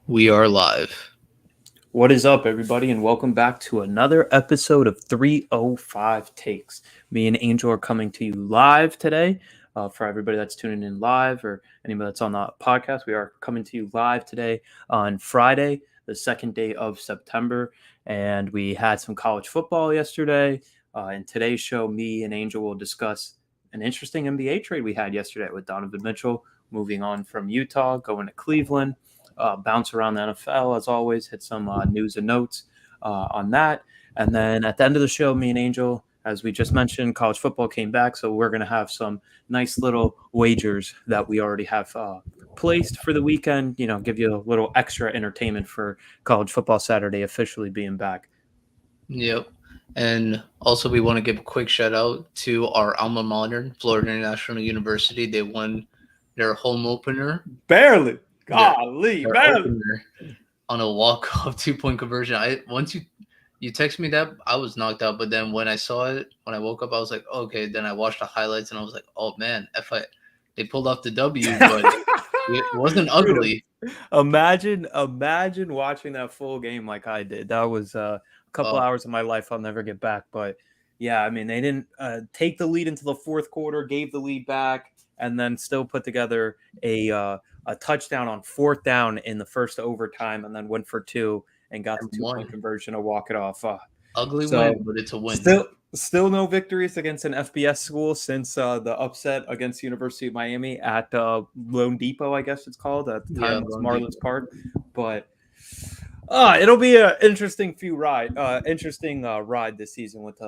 We are live. What is up, everybody, and welcome back to another episode of 305 Takes. Me and Angel are coming to you live today. For everybody that's tuning in live or anybody that's on the podcast, we are coming to you live today on Friday, the second day of September. And we had some college football yesterday. In today's show, me and Angel will discuss an interesting NBA trade we had yesterday with Donovan Mitchell moving on from Utah, going to Cleveland. Bounce around the NFL as always, hit some news and notes on that. And then at the end of the show, me and Angel, as we just mentioned, college football came back. So we're going to have some nice little wagers that we already have placed for the weekend, give you a little extra entertainment for college football Saturday officially being back. Yep. And also, we want to give a quick shout out to our alma mater, Florida International University. They won their home opener, Barely. their, Golly, their barely. opener on a walk-off 2-point conversion. Once you text me that, I was knocked out. But then when I saw it, when I woke up, I was like, okay. Then I watched the highlights and I was like, oh man, they pulled off the W, but it wasn't Dude, ugly. imagine watching that full game like I did. That was a couple Oh, hours of my life I'll never get back. But yeah, I mean, they didn't take the lead into the fourth quarter, gave the lead back, and then still put together a touchdown on fourth down in the first overtime, and then went for two and got the and 2 point won. conversion to walk it off. Ugly win, So but it's a win. still no victories against an FBS school since the upset against University of Miami at Lone Depot, I guess it's called. At the Yeah, time, it was Lone Depot. Marlins Park, but it'll be an interesting ride this season with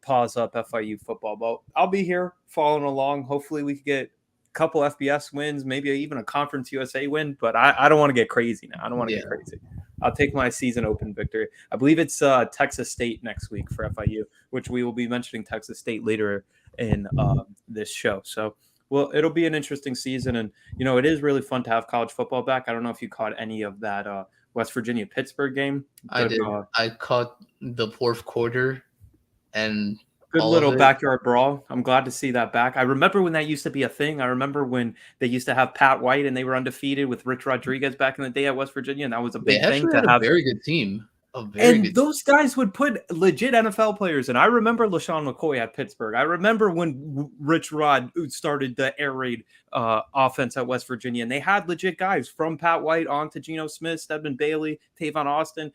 pause up FIU football. But I'll be here following along. Hopefully, we could get a couple FBS wins, maybe even a Conference USA win. But I don't want to get crazy now. I don't want to Yeah. get crazy. I'll take my season open victory. I believe it's Texas State next week for FIU, which we will be mentioning Texas State later in this show. So, well, it'll be an interesting season, and it is really fun to have college football back. I don't know if you caught any of that West Virginia Pittsburgh game. I Good, did. I caught the fourth quarter and good all of little it. backyard brawl. I'm glad to see that back. I remember when that used to be a thing. I remember when they used to have Pat White and they were undefeated with Rich Rodriguez back in the day at West Virginia, and that was a They big thing actually to had a have. very good team. A very And good. those guys would put legit NFL players in. I remember LaShawn McCoy at Pittsburgh. I remember when Rich Rod started the air raid offense at West Virginia, and they had legit guys from Pat White on to Geno Smith, Stedman Bailey, Tavon Austin.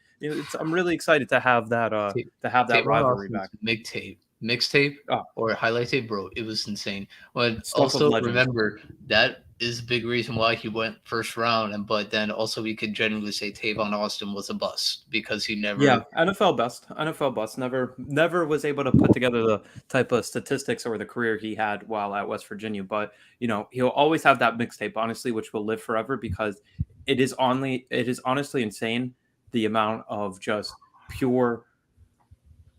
I'm really excited to have that Tavon rivalry Austin's back. mixtape, Oh, or highlight tape, bro. It was insane. But stuff of also legends. remember that is a big reason why he went first round. And but then also we could generally say Tavon Austin was a bust because he Yeah, never. NFL best. NFL best. Never was able to put together the type of statistics or the career he had while at West Virginia. But he'll always have that mixtape, honestly, which will live forever because it is honestly insane the amount of just pure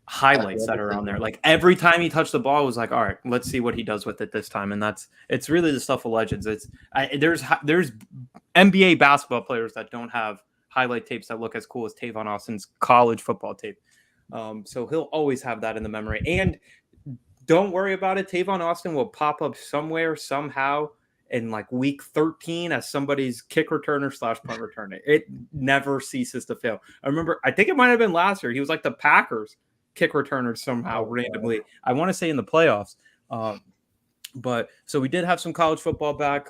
highlights that are on there. Athleticism. Like every time he touched the ball, it was like, all right, let's see what he does with it this time. And it's really the stuff of legends. There's NBA basketball players that don't have highlight tapes that look as cool as Tavon Austin's college football tape. So he'll always have that in the memory. And don't worry about it. Tavon Austin will pop up somewhere, somehow in like week 13 as somebody's kick returner / punt returner. It never ceases to fail. I think it might have been last year. He was like the Packers kick returner somehow Oh, randomly. I want to say in the playoffs. But so we did have some college football back.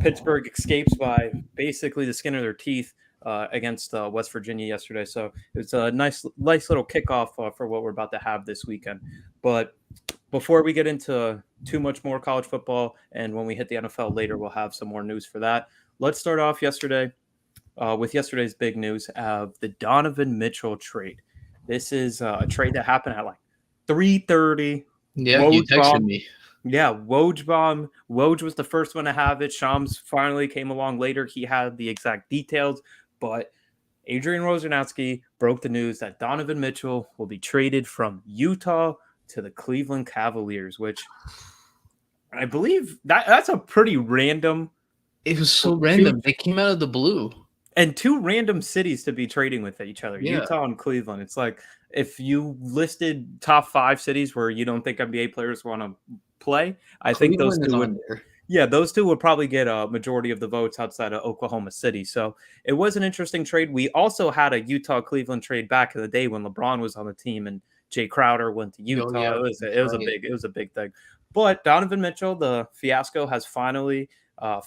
Pittsburgh escapes by basically the skin of their teeth against West Virginia yesterday. So it's a nice little kickoff for what we're about to have this weekend. But before we get into too much more college football, and when we hit the NFL later, we'll have some more news for that. Let's start off yesterday with yesterday's big news of the Donovan Mitchell trade. This is a trade that happened at like 3:30. yeah, you Woj texted bomb. me. Yeah, Woj bomb. Woj was the first one to have it. Shams finally came along later. He had the exact details, but Adrian Wojnarowski broke the news that Donovan Mitchell will be traded from Utah to the Cleveland Cavaliers, which I believe that's a pretty random It was so two random. They came out of the blue. and two random cities to be trading with each other, Yeah, Utah and Cleveland. It's like if you listed top 5 cities where you don't think NBA players want to play, I think those Cleveland is two would on there. Yeah, those two would probably get a majority of the votes outside of Oklahoma City. So it was an interesting trade. We also had a Utah Cleveland trade back in the day when LeBron was on the team and Jay Crowder went to Oh Utah. yeah, It that's was a right. big thing. But Donovan Mitchell, the fiasco has finally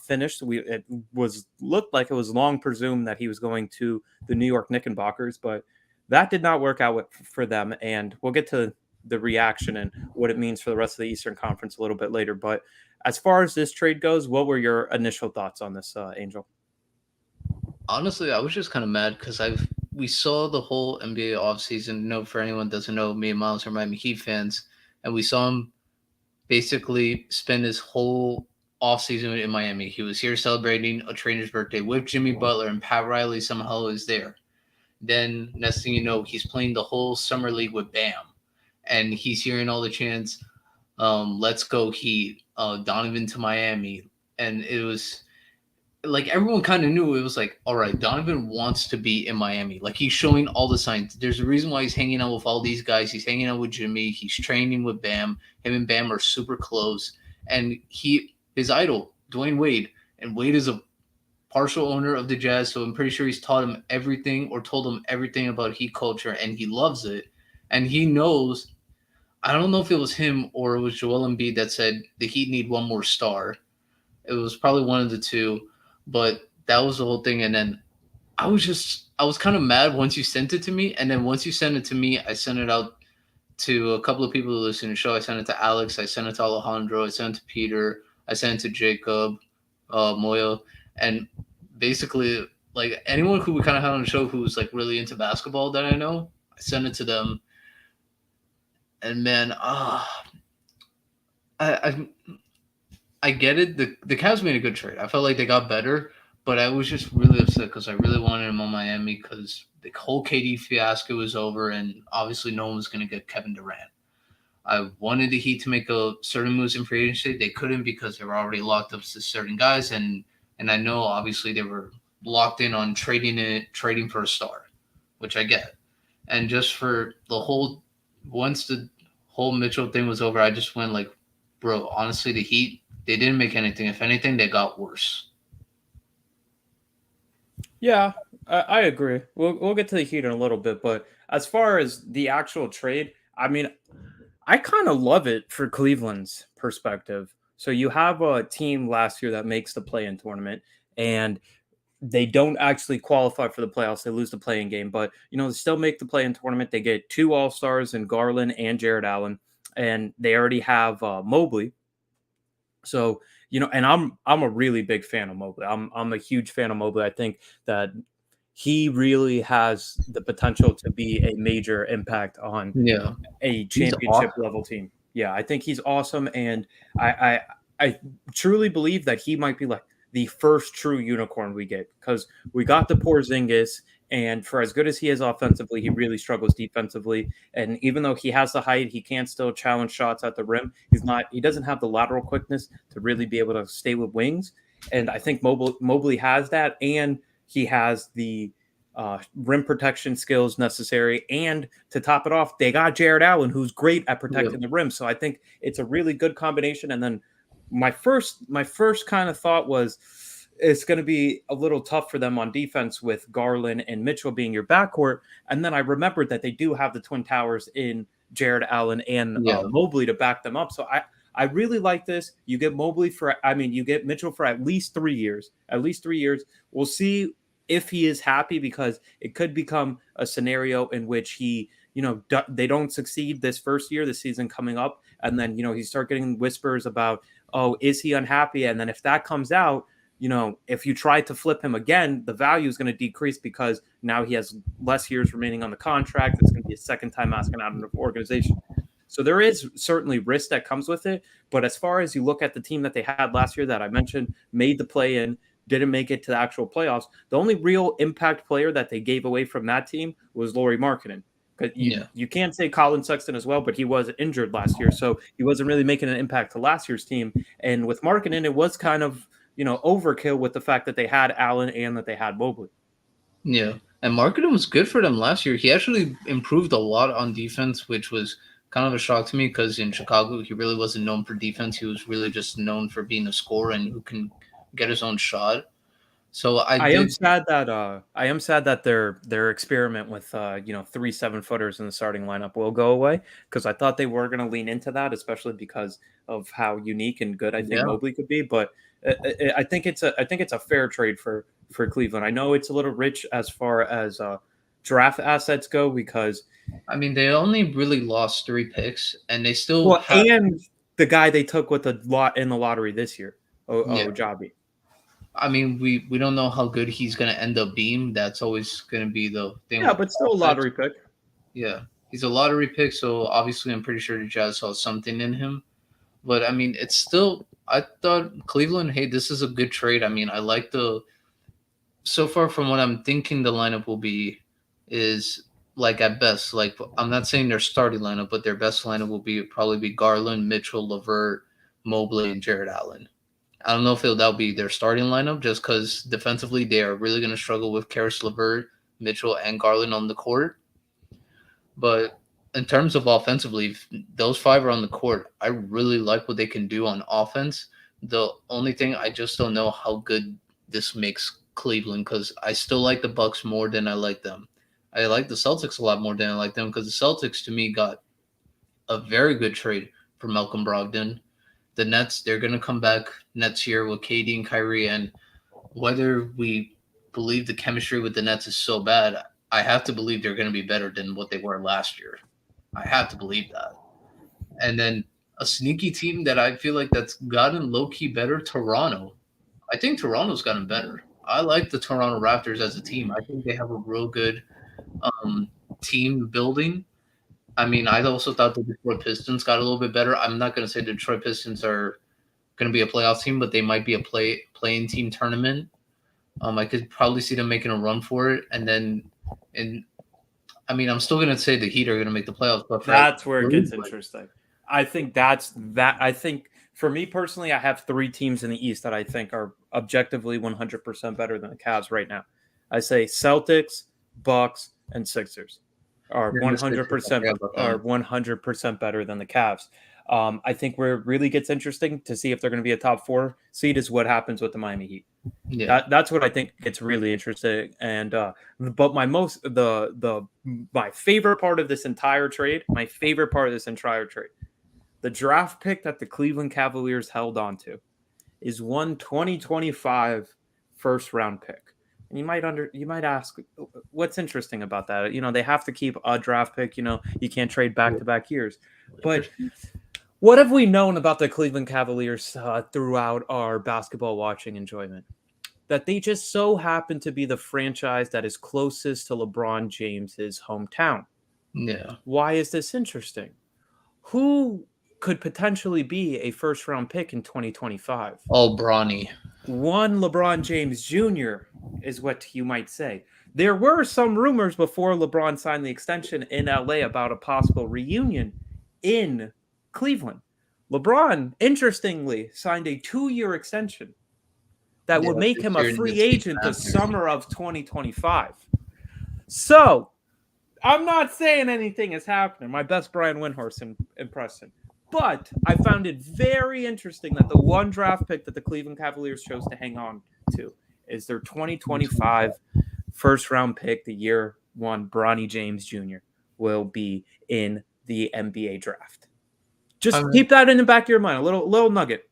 finished. It was looked like it was long presumed that he was going to the New York Knickerbockers, but that did not work out for them. And we'll get to the reaction and what it means for the rest of the Eastern Conference a little bit later. But as far as this trade goes, what were your initial thoughts on this, Angel? Honestly, I was just kind of mad because we saw the whole NBA offseason. No, for anyone that doesn't know, me and Miles are Miami Heat fans, and we saw him basically spend his whole offseason in Miami. He was here celebrating a trainer's birthday with Jimmy Butler, and Pat Riley somehow is there. Then next thing you know, he's playing the whole summer league with Bam, and he's hearing all the chants, "Let's go Heat," Donovan to Miami, and it was like everyone kind of knew it was like, all right, Donovan wants to be in Miami. Like he's showing all the signs. There's a reason why he's hanging out with all these guys. He's hanging out with Jimmy. He's training with Bam. Him and Bam are super close. And his idol, Dwayne Wade, and Wade is a partial owner of the Jazz, so I'm pretty sure he's taught him everything or told him everything about Heat culture, and he loves it. And he knows. I don't know if it was him or it was Joel Embiid that said the Heat need one more star. It was probably one of the two, but that was the whole thing. And then I was kind of mad once you sent it to me, and then once you sent it to me, I sent it out to a couple of people who listen to the show. I sent it to Alex, I sent it to Alejandro, I sent it to Peter, I sent it to Jacob, Moya, and basically like anyone who we kind of had on the show who was like really into basketball that I know, I sent it to them. And man, I I get it. The Cavs made a good trade. I felt like they got better, but I was just really upset because I really wanted him on Miami because the whole KD fiasco was over, and obviously no one was going to get Kevin Durant. I wanted the Heat to make a certain moves in free agency. They couldn't because they were already locked up to certain guys, and I know obviously they were locked in on trading for a star, which I get. And just for the whole once the whole Mitchell thing was over, I just went like, bro, honestly, the Heat they didn't make anything. If anything, they got worse. Yeah, I agree. We'll get to the Heat in a little bit, but as far as the actual trade, I mean, I kind of love it for Cleveland's perspective. So you have a team last year that makes the play-in tournament, and they don't actually qualify for the playoffs. They lose the play-in game, but they still make the play-in tournament. They get two All-Stars in Garland and Jared Allen, and they already have Mobley. So and I'm a really big fan of Mobley. I'm a huge fan of Mobley. I think that he really has the potential to be a major impact on Yeah, a he's championship awesome. level team. Yeah, I think he's awesome, and I I, I truly believe that he might be like the first true unicorn we get because we got the Porzingis, and for as good as he is offensively, he really struggles defensively. And even though he has the height, he can still challenge shots at the rim. He doesn't have the lateral quickness to really be able to stay with wings. And I think Mobley has that, and he has the rim protection skills necessary. And to top it off, they got Jared Allen, who's great at Yeah, protecting the rim. So I think it's a really good combination. And then my first kind of thought was it's going to be a little tough for them on defense with Garland and Mitchell being your backcourt. And then I remembered that they do have the Twin Towers in Jared Allen and yeah, Mobley to back them up. So I really like this. You get you get Mitchell for at least 3 years. At least 3 years. We'll see if he is happy because it could become a scenario in which they don't succeed this first year, the season coming up, and then he start getting whispers about, oh, is he unhappy? And then if that comes out, if you try to flip him again, the value is going to decrease because now he has less years remaining on the contract. It's going to be a second time asking out of the organization. So there is certainly risk that comes with it. But as far as you look at the team that they had last year that I mentioned, made the play in, didn't make it to the actual playoffs. The only real impact player that they gave away from that team was Lauri Markkanen. Because yeah, you can't say Colin Sexton as well, but he was injured last year, so he wasn't really making an impact to last year's team. And with Markkanen, it was kind of overkill with the fact that they had Allen and that they had Mobley. yeah. And Marketing was good for them last year. He actually improved a lot on defense, which was kind of a shock to me because in Chicago he really wasn't known for defense. He was really just known for being a scorer and who can get his own shot. So I did, I am sad that their experiment with 3 7-footers in the starting lineup will go away, because I thought they were going to lean into that, especially because of how unique and good I think yeah. Mobley could be. But I think it's a fair trade for Cleveland. I know it's a little rich as far as draft assets go, because I mean, they only really lost 3 picks, and they still well, have. and the guy they took with the lot in the lottery this year, Yeah, Jabi. I mean, we don't know how good he's gonna end up being. That's always gonna be the thing Yeah, with but still a prospects. lottery pick. Yeah, he's a lottery pick, so obviously I'm pretty sure the Jazz saw something in him. But I mean, it's still. I thought Cleveland. Hey, this is a good trade. I mean, I like the. So far from what I'm thinking, the lineup will be is like at best. Like I'm not saying their starting lineup, but their best lineup will be probably be Garland, Mitchell, Levert, Mobley, and Jared Allen. I don't know if that'll be their starting lineup just because defensively they are really going to struggle with Karis LeVert, Mitchell, and Garland on the court. But in terms of offensively, if those five are on the court, I really like what they can do on offense. The only thing I just don't know how good this makes Cleveland because I still like the Bucks more than I like them. I like the Celtics a lot more than I like them because the Celtics to me got a very good trade for Malcolm Brogdon. The Nets, they're going to come back next year with KD and Kyrie. And whether we believe the chemistry with the Nets is so bad, I have to believe they're going to be better than what they were last year. I have to believe that. And then a sneaky team that I feel like that's gotten low key better, Toronto. I think Toronto's gotten better. I like the Toronto Raptors as a team. I think they have a real good um, team building. I mean, I also thought the Detroit Pistons got a little bit better. I'm not going to say the Detroit Pistons are going to be a playoff team, but they might be a playing team tournament. I could probably see them making a run for it, and then, and I mean, I'm still going to say the Heat are going to make the playoffs, but for That's where it gets like, interesting. I think that's that. I think for me personally, I have 3 teams in the East that I think are objectively 100% better than the Cavs right now. I say Celtics, Bucks, and Sixers are then the Sixers, I 100% forgot about them. 100% better than the Cavs. I think where it really gets interesting to see if they're going to be a top 4 seed is what happens with the Miami Heat. Yeah, That's what I think gets really interesting. And but my favorite part of this entire trade, the draft pick that the Cleveland Cavaliers held on to, is one 2025 first round pick. And you might ask, what's interesting about that? They have to keep a draft pick. You can't trade back to back years. But what have we known about the Cleveland Cavaliers throughout our basketball watching enjoyment? That they just so happen to be the franchise that is closest to LeBron James's hometown. yeah. Why is this interesting? Who could potentially be a first round pick in 2025? All brawny. One LeBron James Jr. is what you might say. There were some rumors before LeBron signed the extension in LA about a possible reunion in Cleveland. LeBron, interestingly, signed a 2-year extension that Yeah, would make this him a year and the free season agent the after. summer of 2025. So, I'm not saying anything is happening. My best Brian Windhorst impression. But I found it very interesting that the one draft pick that the Cleveland Cavaliers chose to hang on to is their 2025 first round pick, the year one, Bronny James Jr. will be in the NBA draft. I Just mean, keep that in the back of your mind. A little nugget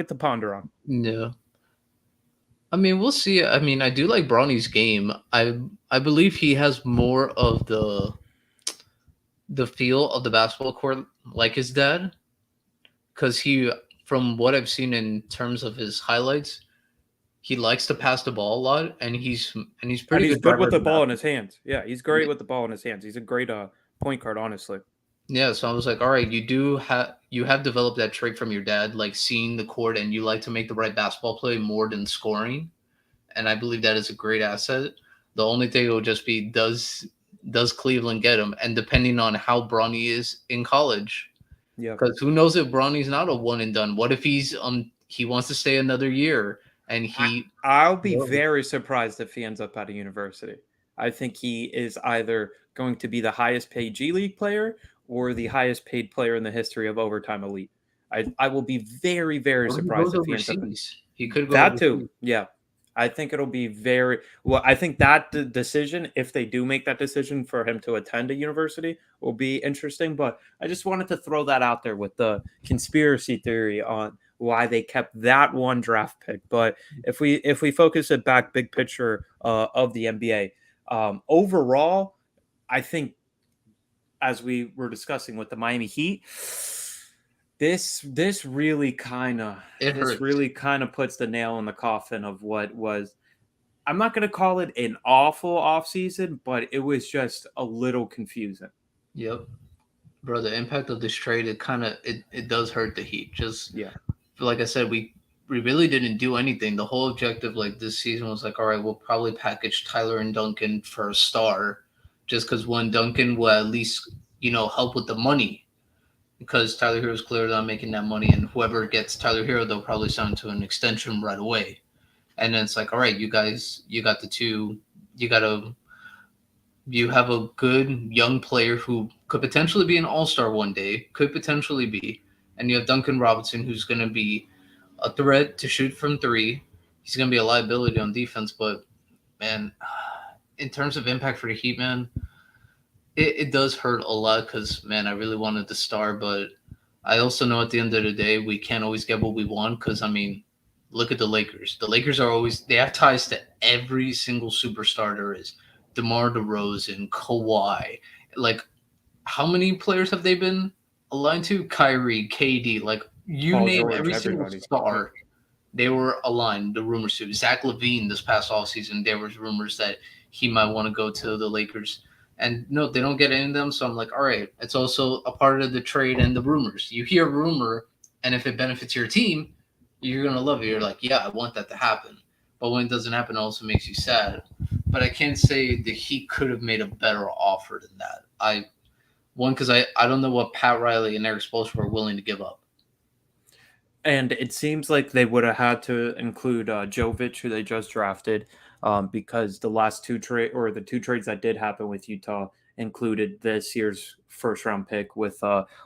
to ponder on. yeah. I mean, we'll see. I mean, I do like Bronny's game. I believe he has more of the feel of the basketball court like his dad, because he, from what I've seen in terms of his highlights, he likes to pass the ball a lot, and he's And pretty he's good good driver with of the the ball in basket. his hands. Yeah, he's great with the ball in his hands. He's a great point guard, honestly. Yeah, so I was like, all right, you have developed that trait from your dad, like seeing the court, and you like to make the right basketball play more than scoring. And I believe that is a great asset. The only thing will just be does Cleveland get him, and depending on how Bronny is in college, Yep. because who knows if Bronny's not a one and done? What if he wants to stay another year and he I'll be well, very surprised if he ends up at a university. I think he is either going to be the highest paid G League player or the highest paid player in the history of overtime elite. I will be very, very Or he surprised goes if he ends up overseas. He could go that too. overseas. Yeah. I think it'll be very well. I think that decision, if they do make that decision for him to attend a university, will be interesting. But I just wanted to throw that out there with the conspiracy theory on why they kept that one draft pick. But if we focus it back, big picture of the NBA, overall, I think as we were discussing with the Miami Heat, this really kind of It hurts. puts the nail in the coffin of what was. I'm not going to call it an awful offseason, but it was just a little confusing. Yep. Bro, the impact of this trade, it does hurt the Heat. Just Yeah. like I said, we really didn't do anything. The whole objective like this season was like, all right, we'll probably package Tyler and Duncan for a star, just because one Duncan will at least help with the money because Tyler Hero's clearly not making that money, and whoever gets Tyler Hero, they'll probably sign to an extension right away. And then it's like, all right, you guys, you got the two, you got a you have a good young player who could potentially be an all-star one day, could potentially be, and you have Duncan Robinson who's going to be a threat to shoot from three. He's going to be a liability on defense, but man, in terms of impact for the Heat, man, it does hurt a lot because man, I really wanted the star, but I also know at the end of the day we can't always get what we want because I mean, look at the Lakers. The Lakers are always they have ties to every single superstar there is. DeMar DeRozan, Kawhi, like how many players have they been aligned to? Kyrie, KD, like you Paul name George, every single everybody. Yeah. star, they were aligned. The rumors to Zach LaVine this past offseason, there was rumors that he might want to go to the Lakers. And no, they don't get any of them. So I'm like, all right, it's also a part of the trade and the rumors. You hear a rumor, and if it benefits your team, you're gonna love it. You're like, yeah, I want that to happen. But when it doesn't happen, it also makes you sad. But I can't say that he could have made a better offer than that. Because I don't know what Pat Riley and Eric Spoelstra were willing to give up. And it seems like they would have had to include Jovic, who they just drafted, because the last the two trades that did happen with Utah included this year's first round pick with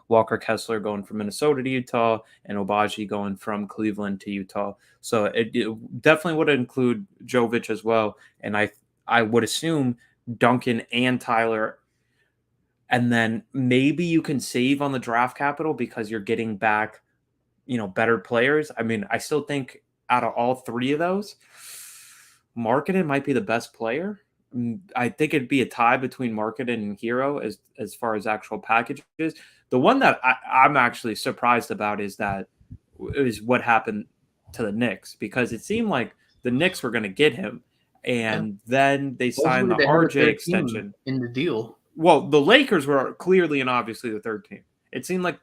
Walker Kessler going from Minnesota to Utah and Obagi going from Cleveland to Utah. So it definitely would include Jovic as well. And I would assume Duncan and Tyler. And then maybe you can save on the draft capital because you're getting back better players. I mean, I still think out of all three of those, Marketing might be the best player. I think it'd be a tie between Marketing and Hero as far as actual packages. The one that I'm actually surprised about is what happened to the Knicks, because it seemed like the Knicks were going to get him, Yeah. and then they signed Supposedly the they had a RJ third team extension. in the deal. Well, the Lakers were clearly and obviously the third team. It seemed like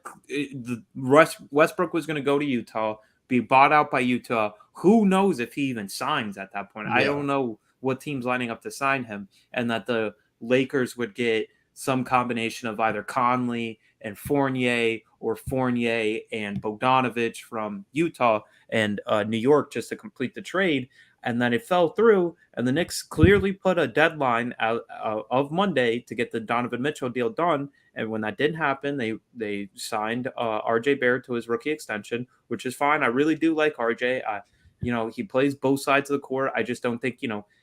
Westbrook was going to go to Utah, be bought out by Utah. Who knows if he even signs at that point? I Yeah. don't know what team's lining up to sign him, and that the Lakers would get some combination of either Conley and Fournier or Fournier and Bogdanovich from Utah and New York just to complete the trade. And then it fell through, and the Knicks clearly put a deadline out of Monday to get the Donovan Mitchell deal done. And when that didn't happen, they signed RJ Barrett to his rookie extension, which is fine. I really do like RJ. He plays both sides of the court. I just don't think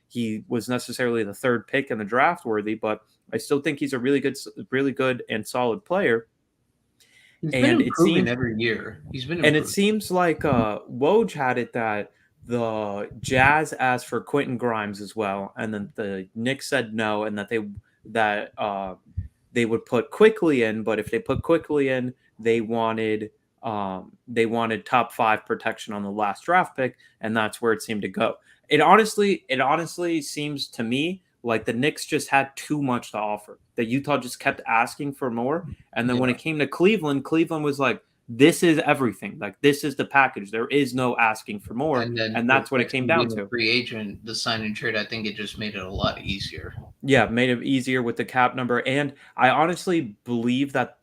he was necessarily the third pick in the draft worthy, but I still think he's a really good and solid player. He's been And it improving seems every year. He's been and it improving. seems like Woj had it that the Jazz asked for Quentin Grimes as well, and then the Knicks said no, and they would put Quickly in, but if they put Quickly in, they wanted top 5 protection on the last draft pick, and that's where it seemed to go. It honestly seems to me like the Knicks just had too much to offer. That Utah just kept asking for more, and then when Yeah. it came to Cleveland, Cleveland was like, "This is everything. Like, this is the package. There is no asking for more," And then and with that's what it came Sexton down being a to. free agent, the sign and trade, I think it just made it a lot easier. Yeah, made it easier with the cap number. And I honestly believe that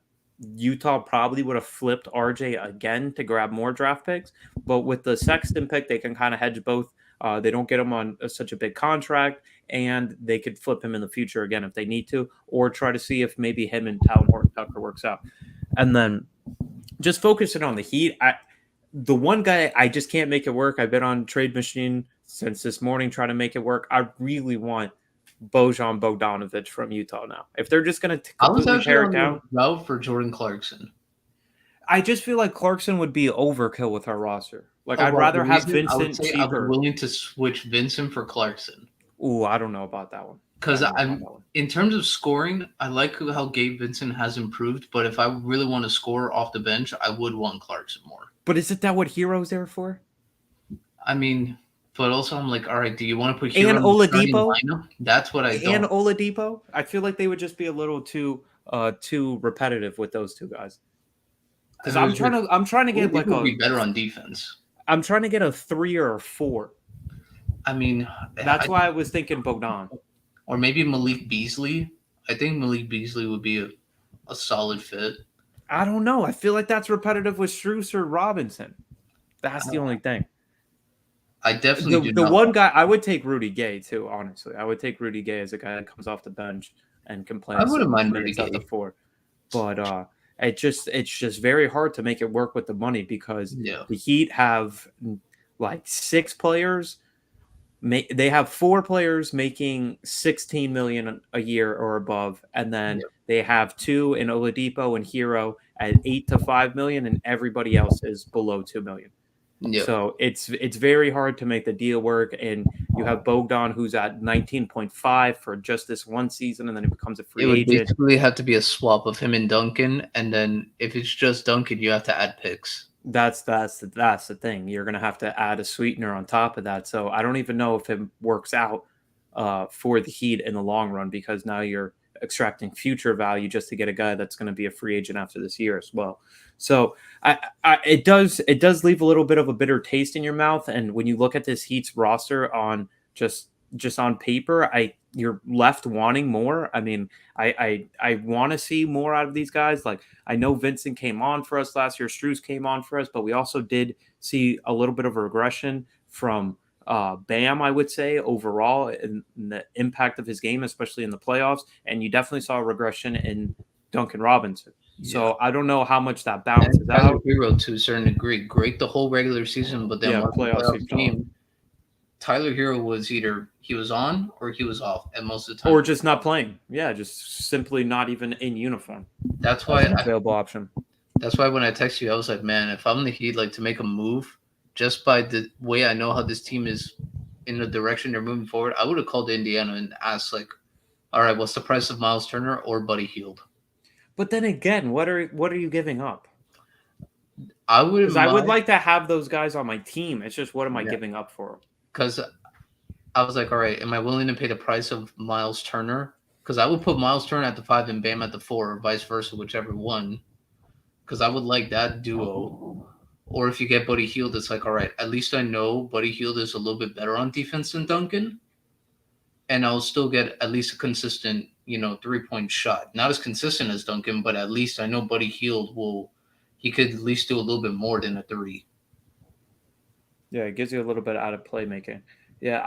Utah probably would have flipped RJ again to grab more draft picks. But with the Sexton pick, they can kind of hedge both. They don't get him on such a big contract. and they could flip him in the future again if they need to, or try to see if maybe him and Talon Horton Tucker works out. And then just focusing on the Heat, the one guy I just can't make it work. I've been on Trade Machine since this morning trying to make it work. I really want Bojan Bogdanovic from Utah now. If they're just going to I was completely actually tear it on down, the route for Jordan Clarkson. I just feel like Clarkson would be overkill with our roster. Like, Oh, I'd well, the rather have reason I would Vincent say I was cheaper. willing to switch Vincent for Clarkson. Ooh, I don't know about that one. Because I'm in terms of scoring, I like how Gabe Vincent has improved. But if I really want to score off the bench, I would want Clarkson more. But isn't that what Hero's there for? I mean, but also I'm like, all right, do you want to put Hero And in the starting Oladipo? lineup? That's what I don't. And Oladipo? I feel like they would just be a little too repetitive with those two guys. Because I'm trying to get like would be better on defense. I'm trying to get a 3 or a 4. I mean, that's why I was thinking Bogdan. Or maybe Malik Beasley. I think Malik Beasley would be a solid fit. I don't know. I feel like that's repetitive with Strus or Robinson. That's the only thing. I definitely the one guy I would take Rudy Gay too. Honestly, I would take Rudy Gay as a guy that comes off the bench and can play. I wouldn't mind Rudy Gay at the 4, but it's just very hard to make it work with the money because the Heat have like 6 players. They have 4 players making $16 million a year or above, and then they have 2 in Oladipo and Hero at $8 to $5 million, and everybody else is below $2 million. Yep. So it's very hard to make the deal work, and you have Bogdan who's at 19.5 for just this one season, and then he becomes a free agent. It would basically have to be a swap of him and Duncan, and then if it's just Duncan, you have to add picks. That's the thing. You're going to have to add a sweetener on top of that. So I don't even know if it works out for the Heat in the long run, because now you're extracting future value just to get a guy that's going to be a free agent after this year as well. So it does leave a little bit of a bitter taste in your mouth. And when you look at this Heat's roster on just on paper, you're left wanting more. I mean, I want to see more out of these guys. Like, I know Vincent came on for us last year, Strus came on for us, but we also did see a little bit of a regression from Bam, I would say, overall in the impact of his game, especially in the playoffs. And you definitely saw a regression in Duncan Robinson. So I don't know how much that balances out. Hero to a certain degree, great the whole regular season, but then playoff game, Tyler Hero was either he was on or he was off at most of the time, or just not playing. Yeah, just simply not even in uniform. That's why an available option. That's why when I text you, I was like, man, if I'm the Heat, like to make a move, just by the way I know how this team is in the direction they're moving forward, I would have called Indiana and asked, like, all right, what's the price of Myles Turner or Buddy Hield? But then again, what are you giving up? I would like to have those guys on my team. It's just, what am I giving up for? Because I was like, all right, am I willing to pay the price of Myles Turner? Because I would put Myles Turner at the 5 and Bam at the 4, or vice versa, whichever one. Because I would like that duo. Or if you get Buddy Hield, it's like, all right, at least I know Buddy Hield is a little bit better on defense than Duncan. And I'll still get at least a consistent, 3-point shot. Not as consistent as Duncan, but at least I know Buddy Hield he could at least do a little bit more than a 3. Yeah, it gives you a little bit out of playmaking. Yeah,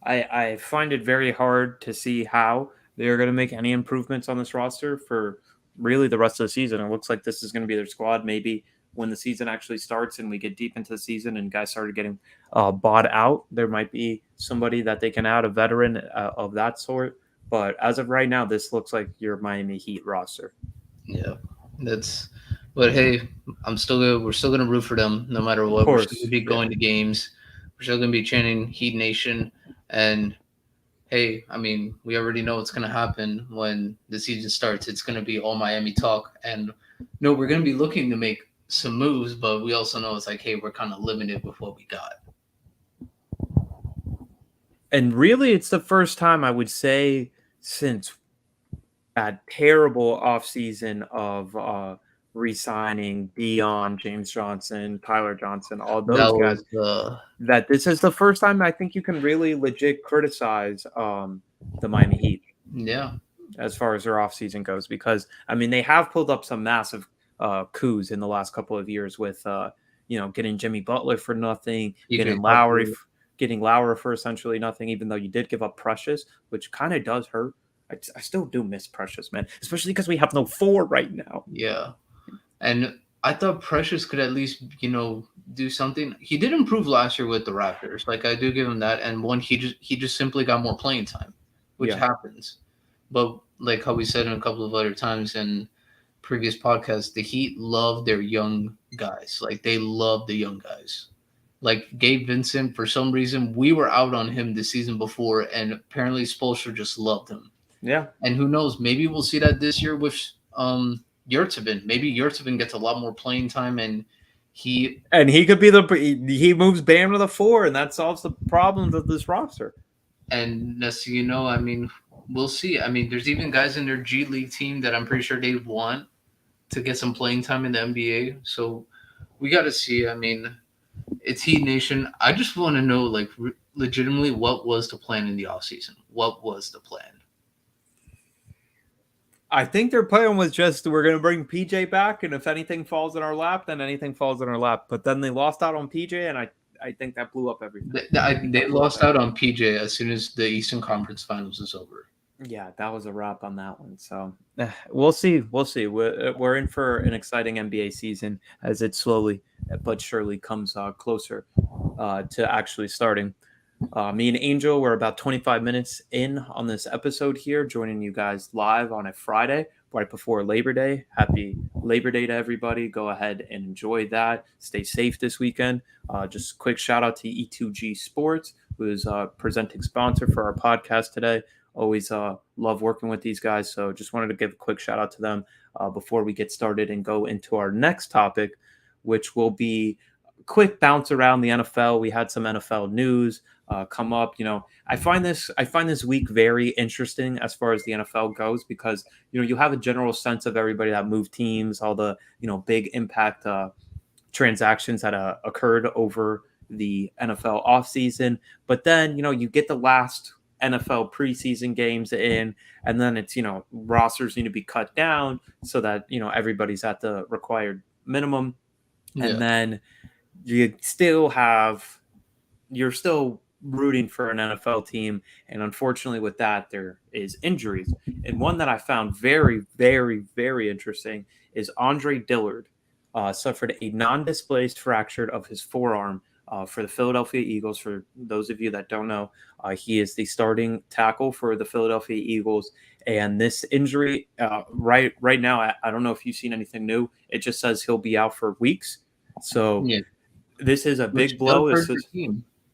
I find it very hard to see how they're going to make any improvements on this roster for really the rest of the season. It looks like this is going to be their squad. Maybe when the season actually starts and we get deep into the season and guys started getting bought out, there might be somebody that they can add, a veteran of that sort. But as of right now, this looks like your Miami Heat roster. Yeah, but hey, we're still gonna root for them no matter what. We're still gonna be going to games. We're still gonna be chanting Heat Nation. And hey, I mean, we already know what's gonna happen when the season starts. It's gonna be all Miami talk. And no, we're gonna be looking to make some moves, but we also know it's like, hey, we're kind of limited with what we got. And really, it's the first time I would say since that terrible offseason of re-signing Dion, James Johnson, Tyler Johnson, all those guys, that this is the first time I think you can really legit criticize the Miami Heat. Yeah. As far as their offseason goes, because, I mean, they have pulled up some massive coups in the last couple of years with, getting Jimmy Butler for nothing, getting Lowry getting Lauer for essentially nothing, even though you did give up Precious, which kind of does hurt. I still do miss Precious, man, especially because we have no four right now. Yeah. And I thought Precious could at least, do something. He did improve last year with the Raptors. Like I do give him that. And one, he just simply got more playing time, which Yeah. happens. But like how we said in a couple of other times in previous podcasts, the Heat love their young guys. Like they love the young guys. Like Gabe Vincent, for some reason, we were out on him the season before, and apparently Spoelstra just loved him. Yeah. And who knows? Maybe we'll see that this year with Yurtseven. Maybe Yurtseven gets a lot more playing time, and he And he could be he moves Bam to the four, and that solves the problems of this roster. and as you know, I mean, we'll see. I mean, there's even guys in their G League team that I'm pretty sure they want to get some playing time in the NBA. So we got to see. I mean, it's Heat Nation. I just want to know, like, legitimately, what was the plan in the offseason? What was the plan? I think their plan was just we're going to bring PJ back, and if anything falls in our lap, then anything falls in our lap. But then they lost out on PJ, and I think that blew up everything. They lost out on PJ as soon as the Eastern Conference Finals is over. Yeah, that was a wrap on that one. So we'll see. We'll see. We're in for an exciting NBA season as it slowly but surely comes closer to actually starting. Me and Angel, we're about 25 minutes in on this episode here, joining you guys live on a Friday right before Labor Day. Happy Labor Day to everybody. Go ahead and enjoy that. Stay safe this weekend. Just quick shout out to E2G Sports, who is a presenting sponsor for our podcast today. Always love working with these guys. So just wanted to give a quick shout out to them before we get started and go into our next topic, which will be a quick bounce around the NFL. We had some NFL news come up. I find this week very interesting as far as the NFL goes because you have a general sense of everybody that moved teams, all the big impact transactions that occurred over the NFL offseason. But then you get the last NFL preseason games in, and then it's rosters need to be cut down so that everybody's at the required minimum, and then you're still rooting for an NFL team, and unfortunately with that there is injuries. And one that I found very, very, very interesting is Andre Dillard suffered a non-displaced fracture of his forearm for the Philadelphia Eagles. For those of you that don't know, he is the starting tackle for the Philadelphia Eagles. And this injury, right now, I don't know if you've seen anything new. It just says he'll be out for weeks. So this is a big blow.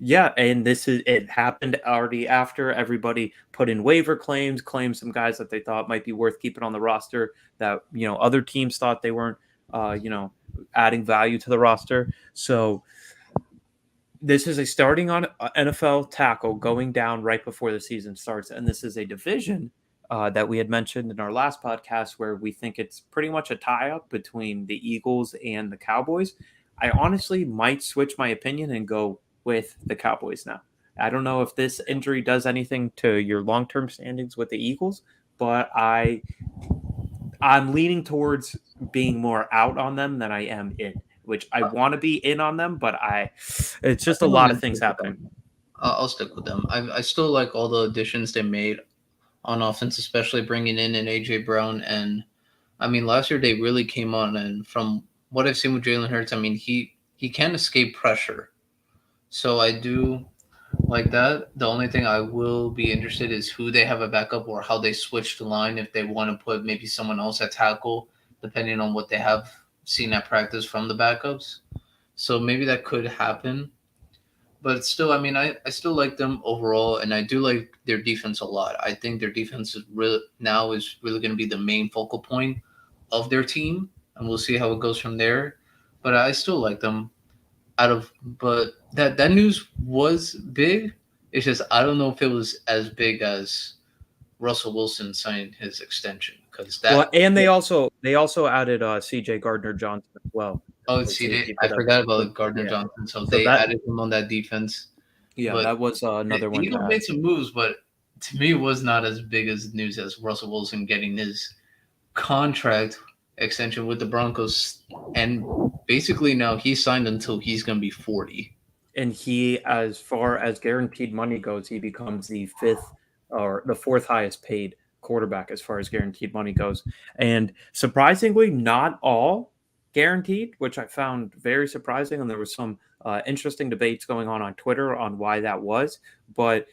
Yeah, and it happened already after everybody put in waiver claims some guys that they thought might be worth keeping on the roster that other teams thought they weren't adding value to the roster. So this is a starting on NFL tackle going down right before the season starts, and this is a division that we had mentioned in our last podcast where we think it's pretty much a tie-up between the Eagles and the Cowboys. I honestly might switch my opinion and go with the Cowboys now. I don't know if this injury does anything to your long-term standings with the Eagles, but I'm leaning towards being more out on them than I am in, which I want to be in on them, but it's just a lot of things happening. I'll stick with them. I still like all the additions they made on offense, especially bringing in an AJ Brown. And I mean, last year they really came on, and from what I've seen with Jalen Hurts, I mean, he can't escape pressure. So I do like that. The only thing I will be interested is who they have a backup or how they switch the line if they want to put maybe someone else at tackle, depending on what they have seen at practice from the backups. So maybe that could happen. But still, I mean, I still like them overall, and I do like their defense a lot. I think their defense is really going to be the main focal point of their team, and we'll see how it goes from there. But I still like them. But that news was big. It's just I don't know if it was as big as Russell Wilson signing his extension because and they also added C.J. Gardner Johnson as well. Oh, CJ, I forgot about Gardner Johnson. So they added him on that defense. Yeah, but that was another one. The Eagles made some moves, but to me, it was not as big as news as Russell Wilson getting his contract extension with the Broncos, and basically now he's signed until he's going to be 40. And he, as far as guaranteed money goes, he becomes the fifth or the fourth highest paid quarterback as far as guaranteed money goes. And surprisingly, not all guaranteed, which I found very surprising. And there was some interesting debates going on Twitter on why that was. But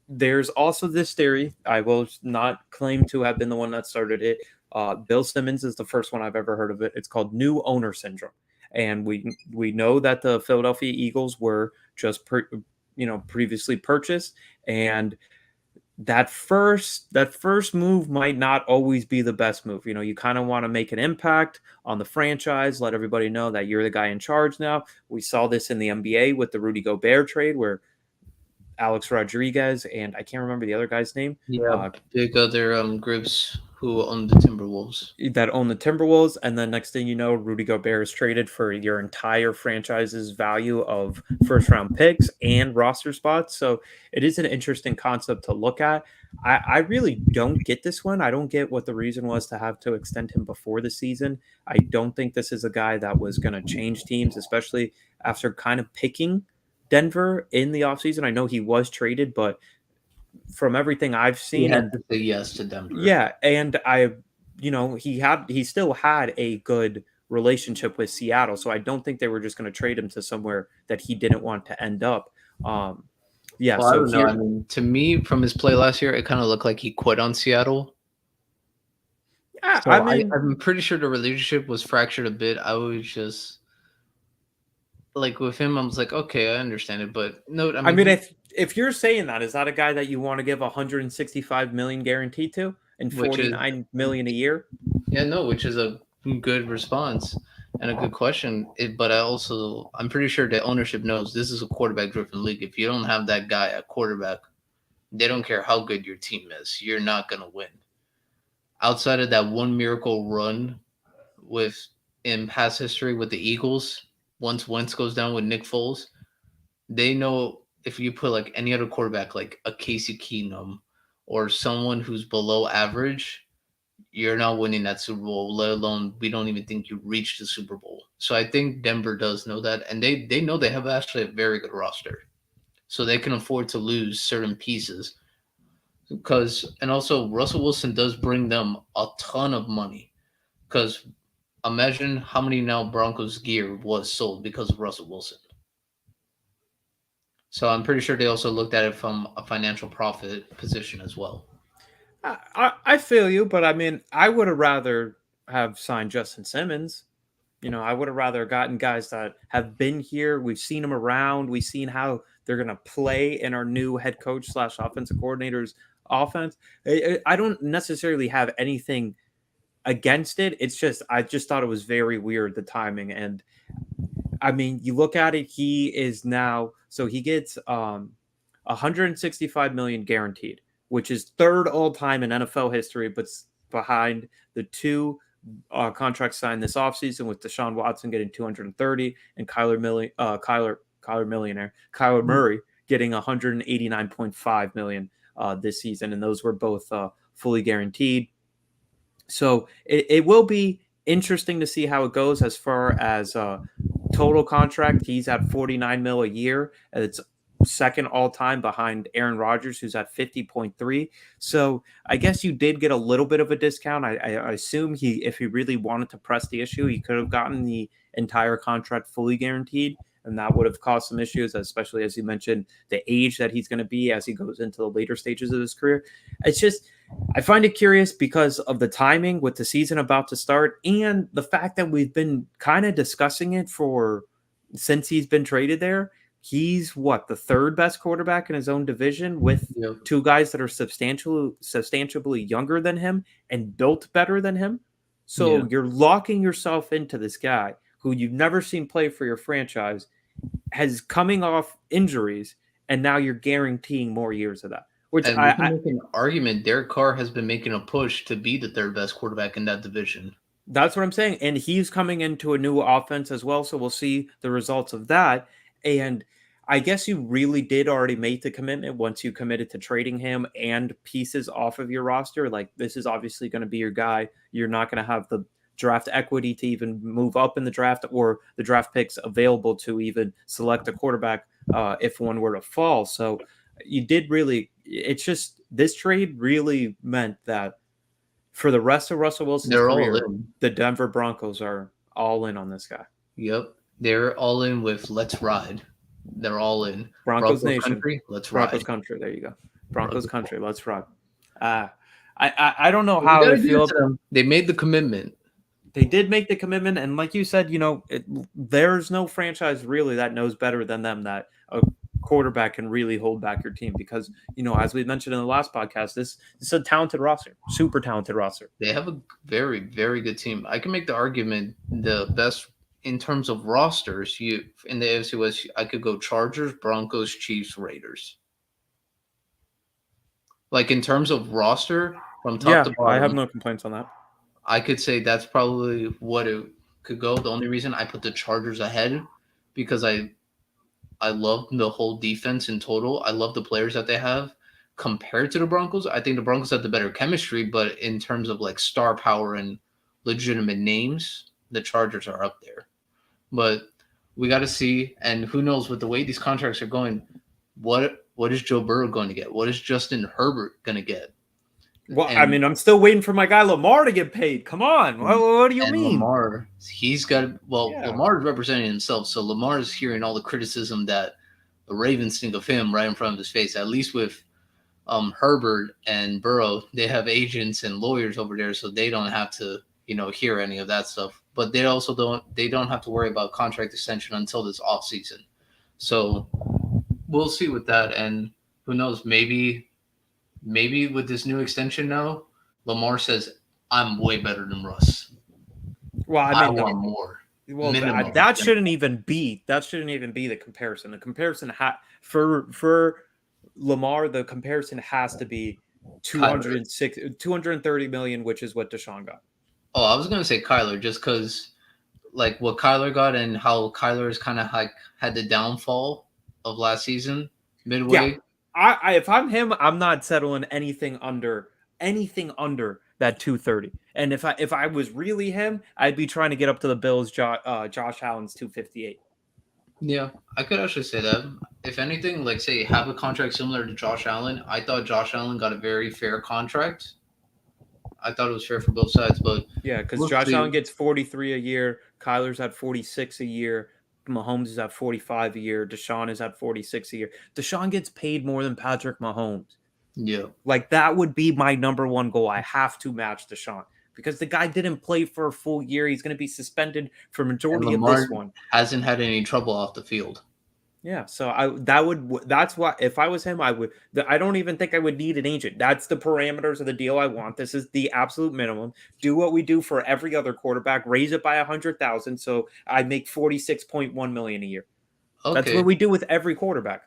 there's also this theory. I will not claim to have been the one that started it. Bill Simmons is the first one I've ever heard of it. It's called new owner syndrome, and we know that the Philadelphia Eagles were just previously purchased, and that first move might not always be the best move. You kind of want to make an impact on the franchise, let everybody know that you're the guy in charge now. We saw this in the NBA with the Rudy Gobert trade, where Alex Rodriguez and I can't remember the other guy's name. Yeah, big other groups who own the Timberwolves. That own the Timberwolves, and then next thing you know, Rudy Gobert is traded for your entire franchise's value of first round picks and roster spots. So it is an interesting concept to look at. I really don't get this one. I don't get what the reason was to have to extend him before the season. I don't think this is a guy that was going to change teams, especially after kind of picking Denver in the offseason. I know he was traded, but from everything I've He seen, had and to say yes to Denver. yeah, and he still had a good relationship with Seattle, so I don't think they were just going to trade him to somewhere that he didn't want to end up. Yeah, Well, I so don't know. I here, mean, to me, from his play last year, it kind of looked like he quit on Seattle. I So mean, I'm pretty sure the relationship was fractured a bit. I was just like with him, I was like, okay, I understand it, but no, I I mean, mean, if you're saying that, is that a guy that you want to give 165 million guaranteed to and which is 49 million a year? yeah, no, which is a good response and a good question. But I'm pretty sure the ownership knows this is a quarterback-driven league. If you don't have that guy at quarterback, they don't care how good your team is. You're not gonna win. Outside of that one miracle run with in past history with the Eagles, once Wentz goes down with Nick Foles, they know if you put like any other quarterback, like a Casey Keenum or someone who's below average, you're not winning that Super Bowl, let alone we don't even think you reached the Super Bowl. So I think Denver does know that, and they know they have actually a very good roster, so they can afford to lose certain pieces. Because and also Russell Wilson does bring them a ton of money. Because imagine how many now Broncos gear was sold because of Russell Wilson. So I'm pretty sure they also looked at it from a financial profit position as well. I feel you, but I mean, I would have rather have signed Justin Simmons. I would have rather gotten guys that have been here. We've seen them around. We've seen how they're going to play in our new head coach slash offensive coordinator's offense. I don't necessarily have anything against it. It's just I just thought it was very weird, the timing. And I mean, you look at it, he is now so he gets 165 million guaranteed, which is third all time in NFL history, but behind the two contracts signed this offseason with Deshaun Watson getting 230 and Kyler Murray getting 189.5 million this season, and those were both fully guaranteed. So it will be interesting to see how it goes as far as total contract. He's at 49 mil a year. And it's second all time behind Aaron Rodgers, who's at 50.3. So I guess you did get a little bit of a discount. I assume if he really wanted to press the issue, he could have gotten the entire contract fully guaranteed. And that would have caused some issues, especially as you mentioned, the age that he's going to be as he goes into the later stages of his career. It's just, I find it curious because of the timing with the season about to start and the fact that we've been kind of discussing it since he's been traded there. He's the third best quarterback in his own division with Yep. two guys that are substantially younger than him and built better than him. Yeah. So you're locking yourself into this guy who you've never seen play for your franchise, has coming off injuries, and now you're guaranteeing more years of that. Which And we can make an argument. Derek Carr has been making a push to be the third best quarterback in that division. That's what I'm saying. And he's coming into a new offense as well. So we'll see the results of that. And I guess you really did already make the commitment once you committed to trading him and pieces off of your roster. Like, this is obviously going to be your guy. You're not going to have the draft equity to even move up in the draft, or the draft picks available to even select a quarterback if one were to fall. So you did really. It's just this trade really meant that for the rest of Russell Wilson's They're all career, in. the Denver Broncos are all in on this guy. Yep. They're all in with let's ride. They're all in. Broncos Broncos Nation, country, let's Broncos ride. country. There you go. Broncos Broncos. country. Let's ride. Uh, I don't know We how gotta I give it feel. to them. They made the commitment. They did make the commitment, and like you said, there's no franchise really that knows better than them that a quarterback can really hold back your team because as we mentioned in the last podcast, this is a talented roster, super talented roster. They have a very, very good team. I can make the argument the best in terms of rosters. You in the AFC West, I could go Chargers, Broncos, Chiefs, Raiders. Like in terms of roster from top Yeah, to I have bottom, no complaints on that. I could say that's probably what it could go. The only reason I put the Chargers ahead because I love the whole defense in total. I love the players that they have. Compared to the Broncos, I think the Broncos have the better chemistry, but in terms of like star power and legitimate names, the Chargers are up there. But we got to see, and who knows with the way these contracts are going, what is Joe Burrow going to get? What is Justin Herbert going to get? Well, I And mean, I'm still waiting for my guy Lamar to get paid. Come on, what do you and mean? Lamar, he's got Yeah. Lamar is representing himself, so Lamar is hearing all the criticism that the Ravens think of him right in front of his face. At least with Herbert and Burrow, they have agents and lawyers over there, so they don't have to hear any of that stuff. But they also don't have to worry about contract extension until this off season. So we'll see with that, and who knows, maybe with this new extension now, Lamar says, I'm way better than Russ. Well, I I mean, want more. well, Minimum. that shouldn't even be the comparison. The comparison for Lamar, the comparison has to be Kyler. 230 million, which is what Deshaun got. Oh, I was gonna say Kyler just because like what Kyler got and how Kyler is kind of like had the downfall of last season midway. Yeah, if I'm him, I'm not settling anything under that 230. And if I was really him, I'd be trying to get up to the Bills, Josh Allen's 258. Yeah, I could actually say that. If anything, like say have a contract similar to Josh Allen. I thought Josh Allen got a very fair contract. I thought it was fair for both sides, but Yeah, because we'll Josh see. Allen gets 43 a year, Kyler's at 46 a year, Mahomes is at 45 a year, Deshaun is at 46 a year. Deshaun gets paid more than Patrick Mahomes. Yeah, Like that would be my number one goal. I have to match Deshaun because the guy didn't play for a full year. He's going to be suspended for and majority of Lamar this one. hasn't had any trouble off the field. Yeah, so that's why if I was him, I would. I don't even think I would need an agent. That's the parameters of the deal I want. This is the absolute minimum. Do what we do for every other quarterback. Raise it by 100,000, so I make 46.1 million a year. That's Okay. what we do with every quarterback.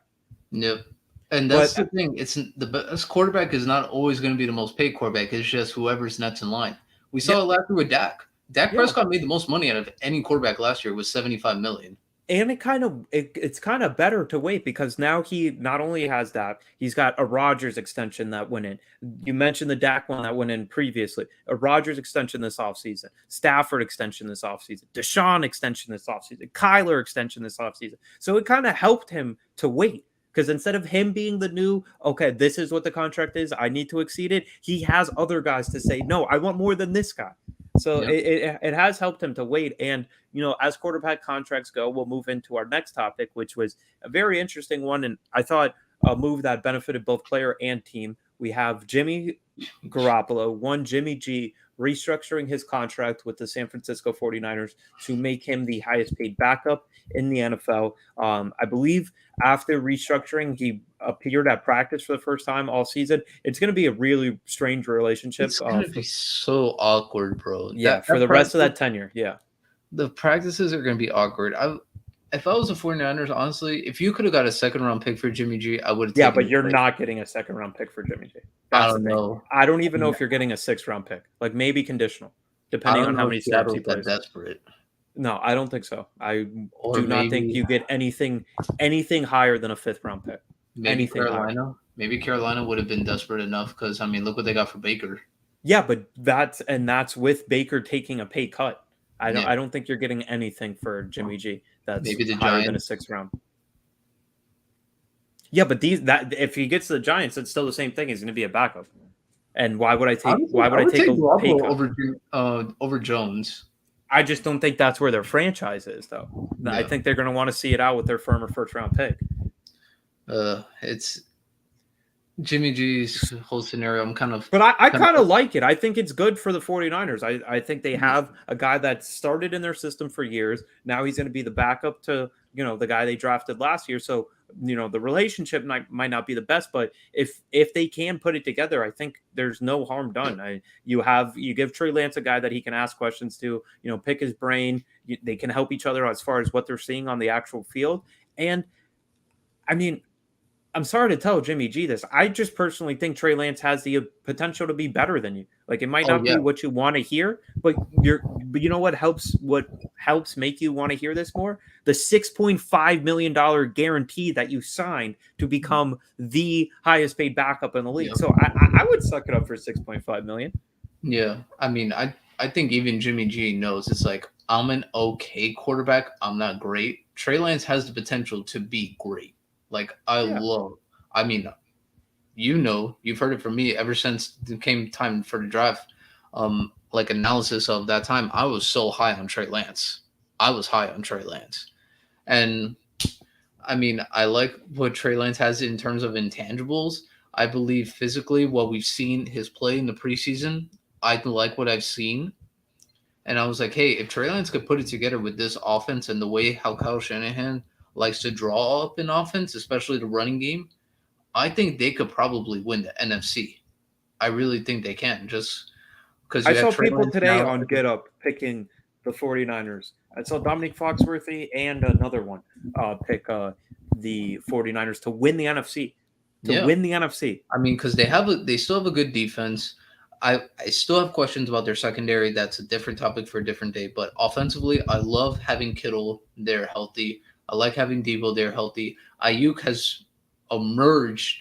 Yep. And that's the thing. It's the best quarterback is not always going to be the most paid quarterback. It's just whoever's next in line. We saw it last year with Dak. Dak Prescott made the most money out of any quarterback last year with 75 million. And it's kind of better to wait because now he not only has that, he's got a Rodgers extension that went in. You mentioned the Dak one that went in previously. A Rodgers extension this offseason, Stafford extension this offseason, Deshaun extension this offseason, Kyler extension this offseason. So it kind of helped him to wait. Because instead of him being the new, okay, this is what the contract is, I need to exceed it, he has other guys to say, no, I want more than this guy. So it has helped him to wait. And, as quarterback contracts go, we'll move into our next topic, which was a very interesting one. And I thought a move that benefited both player and team. We have Jimmy Garoppolo, Jimmy G, restructuring his contract with the San Francisco 49ers to make him the highest paid backup in the NFL. I believe after restructuring, he appeared at practice for the first time all season. It's going to be a really strange relationship. It's going to be so awkward, bro. Yeah, for the rest of that tenure. Yeah. The practices are going to be awkward. If I was the 49ers, honestly, if you could have got a second-round pick for Jimmy G, I would have taken Yeah, but you're not getting a second-round pick for Jimmy G. I don't know. I don't even know if you're getting a sixth-round pick. Like maybe conditional, depending on how many snaps he plays. Desperate. No, I don't think so. I do not think you get anything higher than a fifth-round pick. Maybe Carolina. Maybe Carolina would have been desperate enough because, look what they got for Baker. Yeah, but that's with Baker taking a pay cut. Yeah, I don't think you're getting anything for Jimmy G that's maybe the higher than a Giants. 6th round. Yeah, but these that if he gets to the Giants, it's still the same thing. He's going to be a backup. And Honestly, why I would I would take take a pay Garoppolo cut? over Jones. I just don't think that's where their franchise is, though. I Yeah, think they're going to want to see it out with their firm or 1st round pick. it's Jimmy G's whole scenario. I'm But I kind kind of of like it. I think it's good for the 49ers. I think they have a guy that started in their system for years. Now he's going to be the backup to, the guy they drafted last year. So, the relationship might not be the best, but if they can put it together, I think there's no harm done. You give Trey Lance a guy that he can ask questions to, pick his brain. They can help each other as far as what they're seeing on the actual field. And I mean, I'm sorry to tell Jimmy G this. I just personally think Trey Lance has the potential to be better than you. Like it might oh not yeah, be what you want to hear, but you know what helps make you want to hear this more? The $6.5 million guarantee that you signed to become the highest paid backup in the league. yeah, So I would suck it up for 6.5 million. yeah. I mean, I think even Jimmy G knows it's like I'm an okay quarterback. I'm not great. Trey Lance has the potential to be great. Like I Yeah. love. I mean, you've heard it from me ever since it came time for the draft. Like analysis of that time, I was so high on Trey Lance. I was high on Trey Lance, and I mean, I like what Trey Lance has in terms of intangibles. I believe physically, what we've seen his play in the preseason, I like what I've seen. And I was like, hey, if Trey Lance could put it together with this offense and the way how Kyle Shanahan likes to draw up an offense, especially the running game, I think they could probably win the NFC. I really think they can, just because I you have saw Trey people Lance today now. on Get Up picking the 49ers. I saw Dominic Foxworthy and another one pick the 49ers to win the NFC. To Yeah, win the NFC. I mean, because they still have a good defense. I still have questions about their secondary. That's a different topic for a different day. But offensively, I love having Kittle there healthy. I like having Debo there healthy. Ayuk has emerged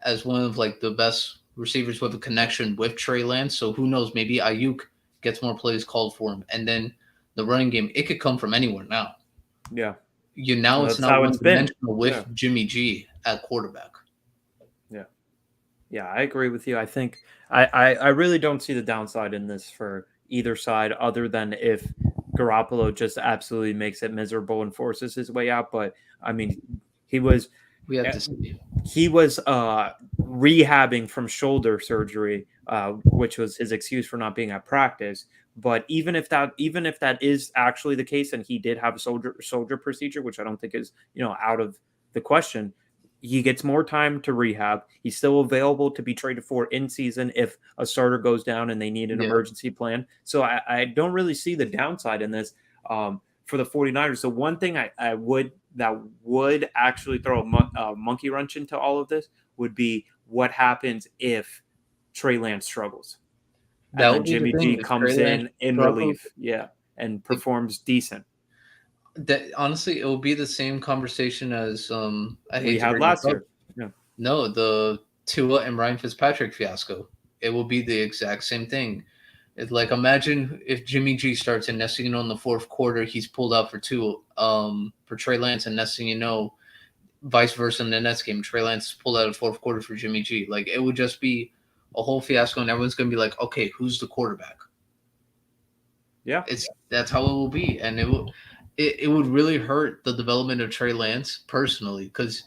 as one of like the best receivers with a connection with Trey Lance. So who knows? Maybe Ayuk gets more plays called for him, and then the running game it could come from anywhere now. Yeah. Now it's That's not how one it's been. dimensional Yeah. with Jimmy G at quarterback. Yeah. Yeah, I agree with you. I think I really don't see the downside in this for either side other than if Garoppolo just absolutely makes it miserable and forces his way out. But I mean, he was We have eh, to see. he was rehabbing from shoulder surgery, which was his excuse for not being at practice. But even if that is actually the case, and he did have a soldier procedure, which I don't think is out of the question, he gets more time to rehab. He's still available to be traded for in season if a starter goes down and they need an Yeah. emergency plan. So I don't really see the downside in this for the 49ers. So one thing I would that would actually throw a monkey wrench into all of this would be what happens if Trey Lance struggles That and then would be the Jimmy thing. G If Trey comes Lance in struggles, relief, yeah, and if performs decent. that honestly, it will be the same conversation as I We hate to had bring this last up. year. Yeah. No, the Tua and Ryan Fitzpatrick fiasco. It will be the exact same thing. It's like imagine if Jimmy G starts and next thing you know in the fourth quarter he's pulled out for Trey Lance and next thing you know vice versa in the next game Trey Lance pulled out in the fourth quarter for Jimmy G. Like it would just be a whole fiasco and everyone's gonna be like, okay, who's the quarterback? Yeah. That's how it will be, and it would really hurt the development of Trey Lance personally because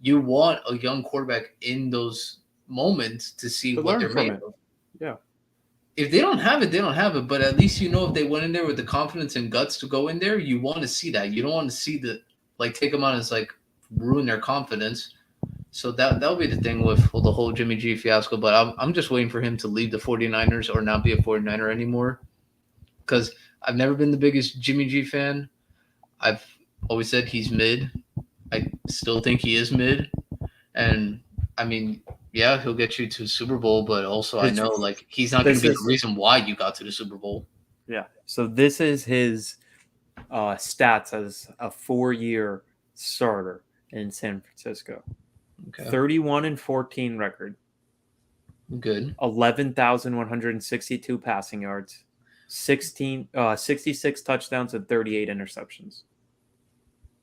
you want a young quarterback in those moments to see To what learn they're from made it. of. Yeah. If they don't have it, they don't have it. But at least you know if they went in there with the confidence and guts to go in there, you want to see that. You don't want to see the like take them on as like ruin their confidence. So that'll be the thing with the whole Jimmy G fiasco. But I'm just waiting for him to leave the 49ers or not be a 49er anymore because I've never been the biggest Jimmy G fan. I've always said he's mid. I still think he is mid. And I mean, yeah, he'll get you to Super Bowl, but also I His know like he's not going to this be the is reason why you got to the Super Bowl. Yeah. So this is his stats as a 4-year starter in San Francisco. Okay. 31-14 record, Good. 11,162 passing yards, 66 touchdowns, and 38 interceptions.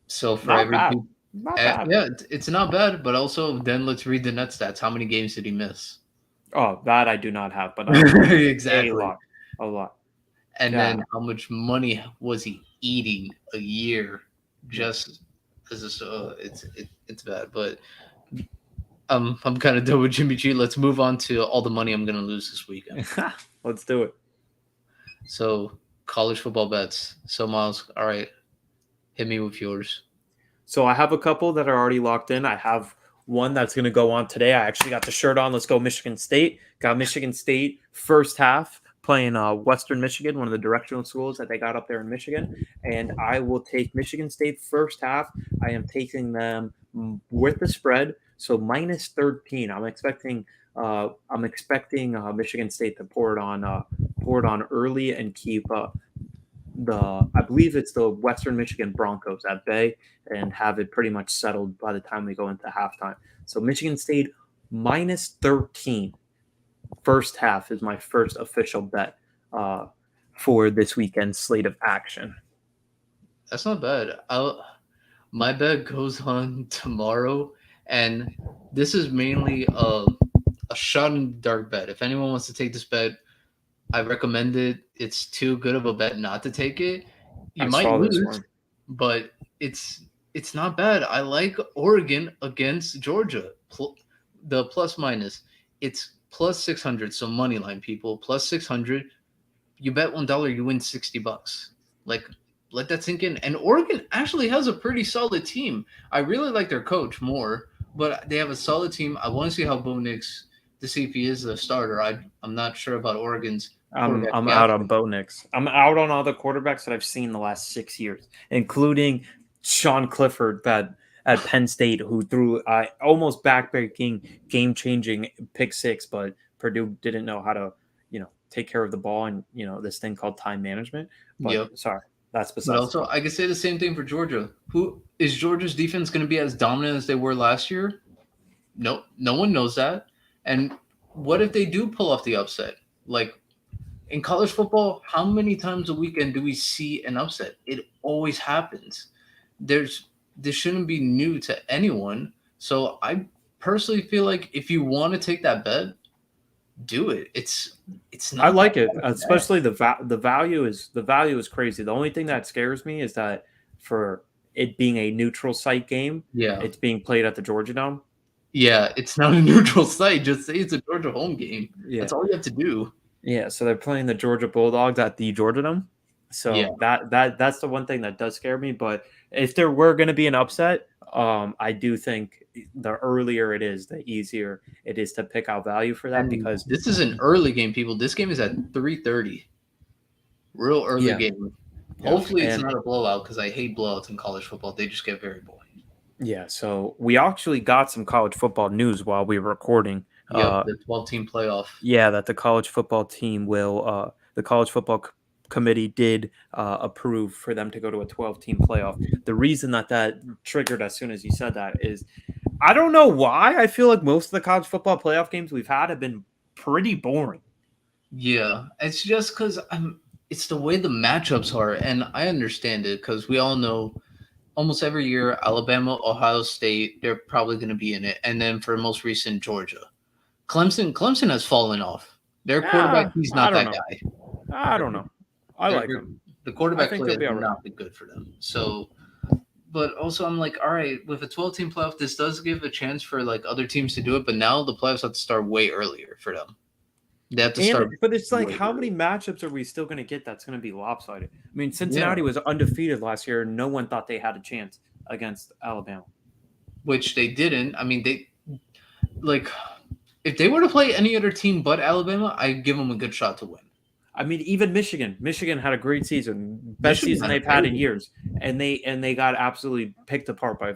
So for Not every bad. Not bad. yeah, it's not bad, but also then let's read the net stats. How many games did he miss? Oh, that I do not have, but I know it's a Exactly. lot. A lot. And Yeah. then how much money was he eating a year Yeah. just as a it's bad, but I'm kind of done with Jimmy G. Let's move on to all the money I'm gonna lose this weekend. Let's do it. So college football bets. So Miles, all right, hit me with yours. So I have a couple that are already locked in. I have one that's going to go on today. I actually got the shirt on. Let's go Michigan State. Got Michigan State first half playing Western Michigan, one of the directional schools that they got up there in Michigan. And I will take Michigan State first half. I am taking them with the spread, so minus 13. I'm expecting Michigan State to pour it on early and keep I believe it's the Western Michigan Broncos at bay and have it pretty much settled by the time we go into halftime. So Michigan State minus 13 first half is my first official bet uh, for this weekend's slate of action. That's not bad. My bet goes on tomorrow, and this is mainly a shot in the dark bet. If anyone wants to take this bet, I recommend it. It's too good of a bet not to take it. You I might saw this lose, one. but it's not bad. I like Oregon against Georgia. The plus minus, it's plus 600. So money line people plus 600. You bet $1, you win $60. Like, let that sink in. And Oregon actually has a pretty solid team. I really like their coach more, but they have a solid team. I want to see how Bo Nix to see if he is the starter. I'm not sure about Oregon's I'm quarterback. I'm We out have on Bo Nix. I'm out on all the quarterbacks that I've seen the last 6 years, including Sean Clifford at Penn State, who threw almost backbreaking, game-changing pick six, but Purdue didn't know how to, take care of the ball and this thing called time management. But yep. sorry, that's But besides the also, point. I could say the same thing for Georgia. Who is Georgia's defense going to be as dominant as they were last year? No, no one knows that. And what if they do pull off the upset? Like in college football, how many times a weekend do we see an upset? It always happens. This shouldn't be new to anyone. So I personally feel like if you want to take that bet, do it. It's I not that like it, bad of a bet. especially the value is crazy. The only thing that scares me is that for it being a neutral site game, Yeah. it's being played at the Georgia Dome. Yeah, it's not a neutral site. Just say it's a Georgia home game. Yeah. That's all you have to do. Yeah, so they're playing the Georgia Bulldogs at the Georgia Dome. Yeah. So that's the one thing that does scare me. But if there were going to be an upset, I do think the earlier it is, the easier it is to pick out value for that And because this is an early game, people. This game is at 3:30. Real early yeah, game. yeah, Hopefully it's and not a blowout because I hate blowouts in college football. They just get very boring. yeah. So we actually got some college football news while we were recording. Yep, the 12-team playoff. Yeah, that the college football team the college football committee did approve for them to go to a 12-team playoff. The reason that triggered as soon as you said that is I don't know why. I feel like most of the college football playoff games we've had have been pretty boring. Yeah, it's just because it's the way the matchups are, and I understand it because we all know almost every year Alabama, Ohio State, they're probably going to be in it, and then for most recent Georgia, Clemson has fallen off. Their quarterback, he's I not don't that know. guy. I don't know. I like They're, them. the I quarterback think play they'll has be all right. not been good for them. So, but also I'm like, all right, with a 12-team playoff, this does give a chance for like other teams to do it, but now the playoffs have to start way earlier for them. They have to start But it's like, way how earlier. many matchups are we still going to get that's going to be lopsided? I mean, Yeah, Cincinnati was undefeated last year, and no one thought they had a chance against Alabama. which they didn't. I mean, they like if they were to play any other team but Alabama, I give them a good shot to win. I mean, even Michigan. Michigan had a great season, best Michigan season had a they've had very in good. years, and they got absolutely picked apart by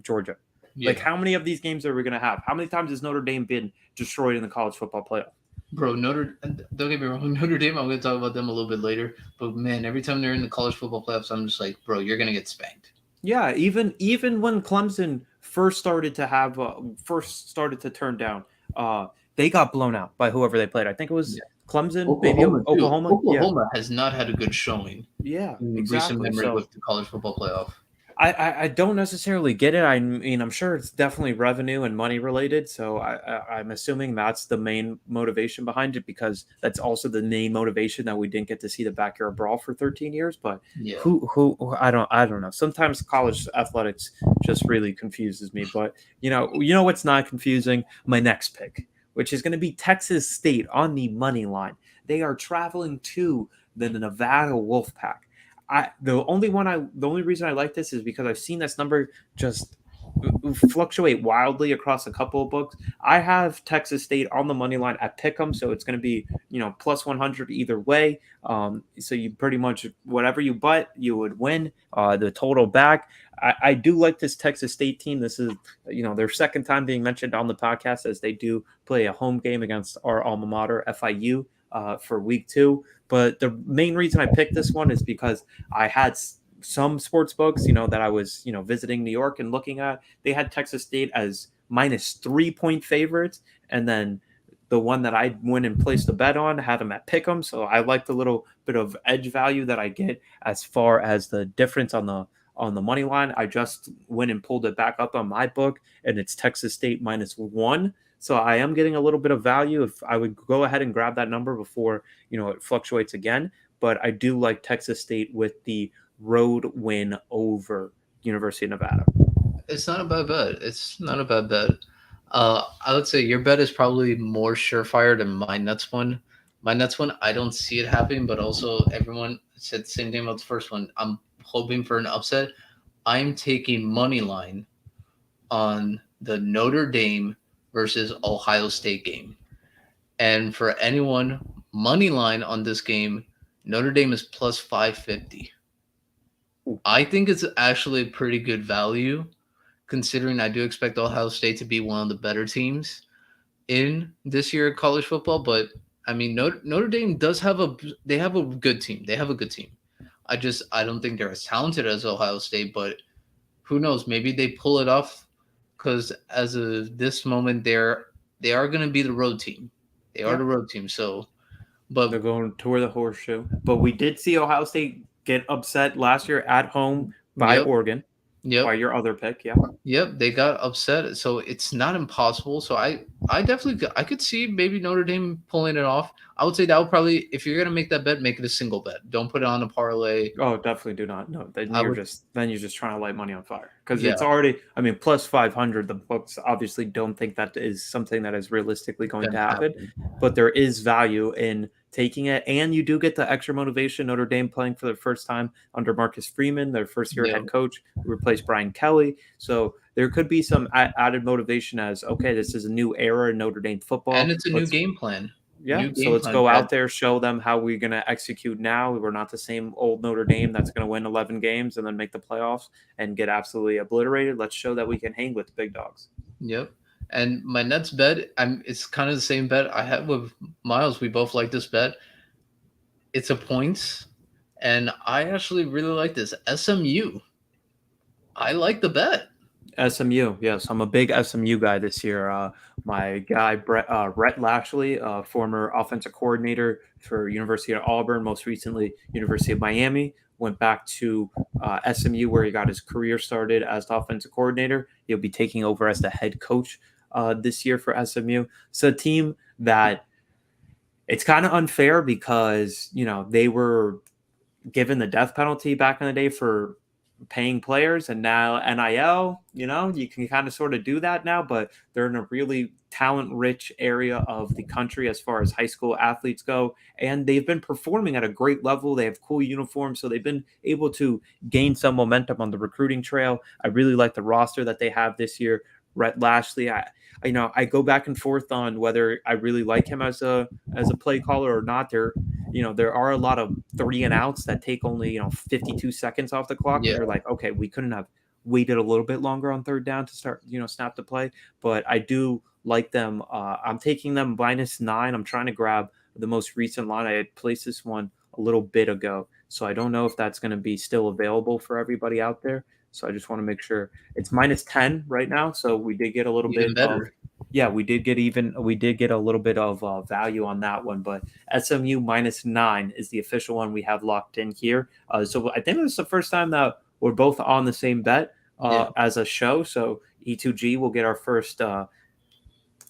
Georgia. Like, Yeah, how many of these games are we going to have? How many times has Notre Dame been destroyed in the college football playoff? bro. Don't get me wrong. Notre Dame. I'm going to talk about them a little bit later. But man, every time they're in the college football playoffs, I'm just like, bro, you're going to get spanked. Yeah, even when Clemson first started to turn down, they got blown out by whoever they played. I think it was Yeah. Clemson, maybe Oklahoma too. Oklahoma. Yeah, Oklahoma has not had a good showing yeah, in recent exactly. memory So with the college football playoff. I don't necessarily get it. I mean, I'm sure it's definitely revenue and money related. So I'm assuming that's the main motivation behind it, because that's also the main motivation that we didn't get to see the backyard brawl for 13 years. But Yeah. who I don't know. Sometimes college athletics just really confuses me. But you know what's not confusing? My next pick, which is going to be Texas State on the money line. They are traveling to the Nevada Wolfpack. The only reason I like this is because I've seen this number just fluctuate wildly across a couple of books. I have Texas State on the money line at Pick'em, so it's going to be plus 100 either way. So you pretty much whatever you bet, you would win the total back. I do like this Texas State team. This is their second time being mentioned on the podcast, as they do play a home game against our alma mater FIU for week 2. But the main reason I picked this one is because I had some sports books, that I was, visiting New York and looking at. They had Texas State as minus 3-point favorites, and then the one that I went and placed a bet on had them at pick'em. So I like the little bit of edge value that I get as far as the difference on the money line. I just went and pulled it back up on my book, and it's Texas State minus 1. So I am getting a little bit of value if I would go ahead and grab that number before it fluctuates again. But I do like Texas State with the road win over University of Nevada. It's not a bad bet. It's not a bad bet. I would say your bet is probably more surefire than my Nets one. My Nets one, I don't see it happening, but also everyone said the same thing about the first one. I'm hoping for an upset. I'm taking money line on the Notre Dame versus Ohio State game. And for anyone, money line on this game, Notre Dame is plus 550. Ooh. I think it's actually pretty good value, considering I do expect Ohio State to be one of the better teams in this year of college football. But I mean, Notre Dame does have a good team. They have a good team. I don't think they're as talented as Ohio State, but who knows? Maybe they pull it off, because as of this moment, they are going to be the road team. They are Yeah, the road team. So, they're but going to tour the horseshoe. But we did see Ohio State get upset last year at home by yep, Oregon, by yep. your other pick. Yeah. Yep, they got upset, so it's not impossible. So I definitely I could see maybe Notre Dame pulling it off. I would say that would probably, if you're gonna make that bet, make it a single bet. Don't put it on a parlay. Oh, definitely do not. No, then I you're would, just trying to light money on fire, because yeah, it's already. I mean, plus 500. The books obviously don't think that is something that is realistically going to gonna happen, happen. but there is value in taking it, and you do get the extra motivation. Notre Dame playing for the first time under Marcus Freeman, their first year Yeah, head coach, who replaced Brian Kelly. So there could be some added motivation as, okay, this is a new era in Notre Dame and football. it's a new Let's game plan. Yeah, New so game let's plan go that out there, show them how we're going to execute now. We're not the same old Notre Dame that's going to win 11 games and then make the playoffs and get absolutely obliterated. Let's show that we can hang with the big dogs. Yep. And my Nets bet, it's kind of the same bet I had with Miles. We both like this bet. It's a points, and I actually really like this. SMU. I like the bet. SMU, yes, I'm a big SMU guy this year. My guy Rhett Lashley, former offensive coordinator for University of Auburn, most recently University of Miami, went back to SMU where he got his career started as the offensive coordinator. He'll be taking over as the head coach this year for SMU. It's a team that it's kind of unfair because they were given the death penalty back in the day for paying players, and now NIL, you can kind of sort of do that now, but they're in a really talent rich area of the country as far as high school athletes go, and they've been performing at a great level. They have cool uniforms, so they've been able to gain some momentum on the recruiting trail. I really like the roster that they have this year. Rhett Lashley, I go back and forth on whether I really like him as a play caller or not. There are a lot of 3-and-outs that take only 52 seconds off the clock, and Yeah. you're like, okay, we couldn't have waited a little bit longer on third down to start snap the play. But I do like them. I'm taking them -9. I'm trying to grab the most recent line. I had placed this one a little bit ago, so I don't know if that's going to be still available for everybody out there. So I just want to make sure it's -10 right now. So we did get a little Even bit of better. Yeah, we did get a little bit of value on that one, but SMU -9 is the official one we have locked in here. So I think this is the first time that we're both on the same bet Yeah, as a show. So E2G will get our first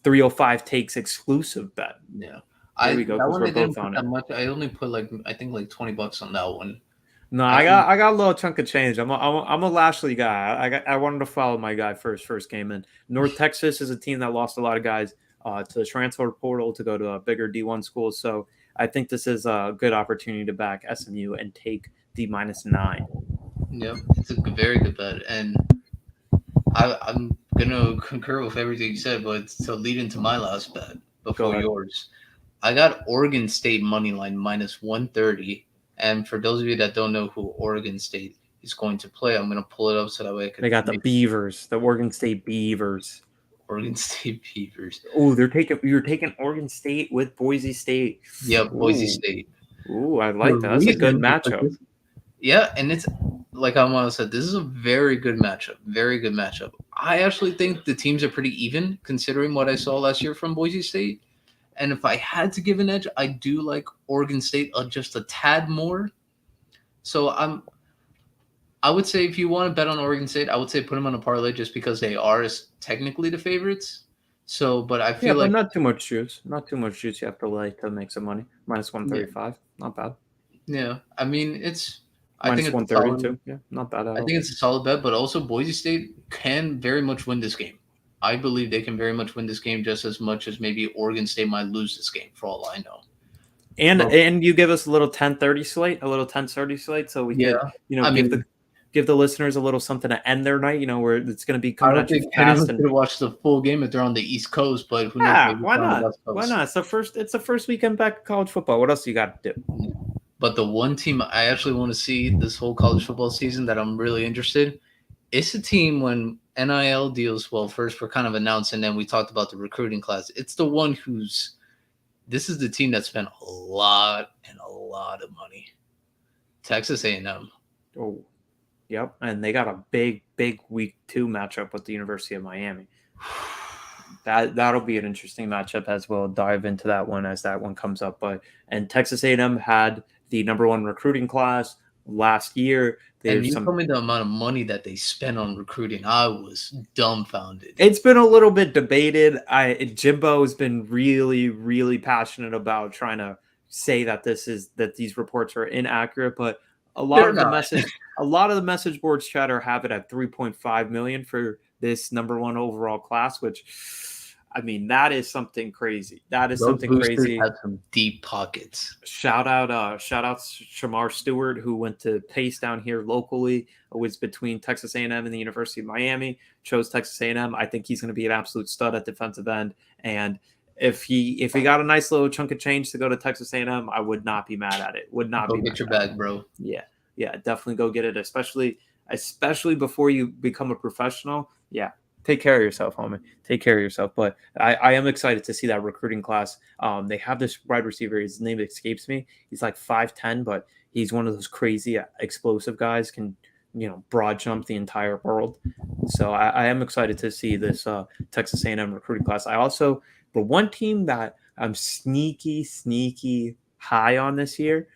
305 takes exclusive bet. yeah. There I we go, that because one we're I didn't both put on that it. much. I only put like I think like $20 on that one. No, I I got a little chunk of change. I'm a Lashley guy. I wanted to follow my guy first game in. North Texas is a team that lost a lot of guys to the transfer portal to go to a bigger D1 schools. So I think this is a good opportunity to back SMU and take the -9. Yep, it's a very good bet, and I'm gonna concur with everything you said, but to lead into my last bet Go before ahead. yours, I got Oregon State money line -130. And for those of you that don't know who Oregon State is going to play, I'm gonna pull it up so that way I could They got the make Beavers, the Oregon State Beavers. Oregon State Beavers. Oh, you're taking Oregon State with Boise State. Yep, Boise Ooh, State. I The like that. That's a good reason because matchup. yeah, and it's like Amala said, this is a very good matchup. Very good matchup. I actually think the teams are pretty even considering what I saw last year from Boise State. And if I had to give an edge, I do like Oregon State just a tad more. So I would say if you want to bet on Oregon State, I would say put them on a parlay just because they are technically the favorites. So, but I Yeah, feel but like not too much juice. Not too much juice you have to lay to make some money. Minus yeah, 135. Not bad. yeah. I mean, I think Minus it's a 130 solid. too. Yeah, not bad at I all. think it's a solid bet, but also Boise State can very much win this game. I believe they can very much win this game just as much as maybe Oregon State might lose this game, for all I know. But And you give us a little 10:30 slate, so we yeah, could, I mean, give the listeners a little something to end their night, where it's going to be I coming don't at you think fast. anyone's And gonna watch the full game if they're on the East Coast, but who knows? yeah, Maybe if why they're on the not? West Why Coast. not? It's the first weekend back of college football. What else you got to do? But the one team I actually want to see this whole college football season that I'm really interested, it's a team when NIL deals. Well, first we're kind of announcing, then we talked about the recruiting class. It's the one who's this is the team that spent a lot and a lot of money. Texas A&M. Oh, yep. And they got a big week 2 matchup with the University of Miami. That'll be an interesting matchup as we'll dive into that one as that one comes up. And Texas A&M had the number 1 recruiting class last year. And There's you some. told me the amount of money that they spent on recruiting. I was dumbfounded. It's been a little bit debated. Jimbo has been really passionate about trying to say that these reports are inaccurate, but a lot They're of the not. message boards chatter have it at 3.5 million for this number 1 overall class, which, I mean, that is something crazy. That is Those something boosters crazy. have some deep pockets. Shout out Shamar Stewart, who went to Pace down here locally, was between Texas A&M and the University of Miami, chose Texas A&M. I think he's going to be an absolute stud at defensive end. And if he got a nice little chunk of change to go to Texas A&M, I would not be mad at it. Would not Go be get mad your at it. bag, bro. Yeah, definitely go get it, especially before you become a professional. Yeah, take care of yourself, homie. Take care of yourself. But I am excited to see that recruiting class. They have this wide receiver. His name escapes me. He's like 5'10", but he's one of those crazy explosive guys. Can broad jump the entire world. So I am excited to see this Texas A&M recruiting class. The one team that I'm sneaky high on this year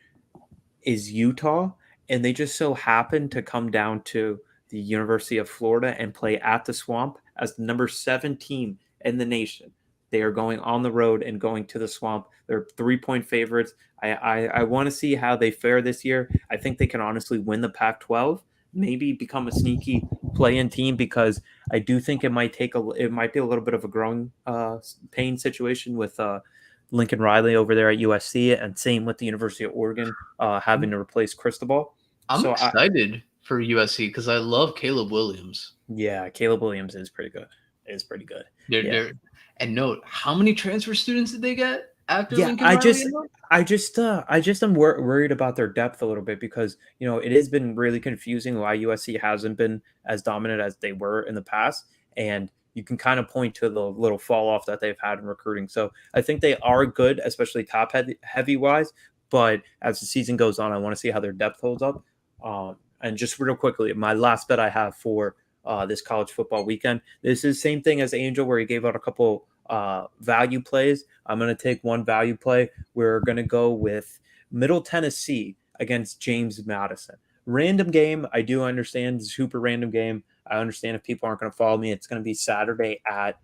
is Utah, and they just so happen to come down to the University of Florida and play at the Swamp as the number 7 team in the nation. They are going on the road and going to the Swamp. They're 3-point favorites. I want to see how they fare this year. I think they can honestly win the Pac-12, maybe become a sneaky play-in team, because I do think it might be a little bit of a growing pain situation with Lincoln Riley over there at USC, and same with the University of Oregon having to replace Cristobal. I'm So excited for USC because I love Caleb Williams. yeah, Caleb Williams is pretty good. Is pretty good. Yeah. And note, how many transfer students did they get after Yeah, Lincoln Riley? I just am worried about their depth a little bit, because it has been really confusing why USC hasn't been as dominant as they were in the past, and you can kind of point to the little fall off that they've had in recruiting. So I think they are good, especially top heavy wise. But as the season goes on, I want to see how their depth holds up. And just real quickly, my last bet I have for this college football weekend. This is same thing as Angel, where he gave out a couple value plays. I'm going to take one value play. We're going to go with Middle Tennessee against James Madison. Random game. I do understand, super random game. I understand if people aren't going to follow me, it's going to be Saturday at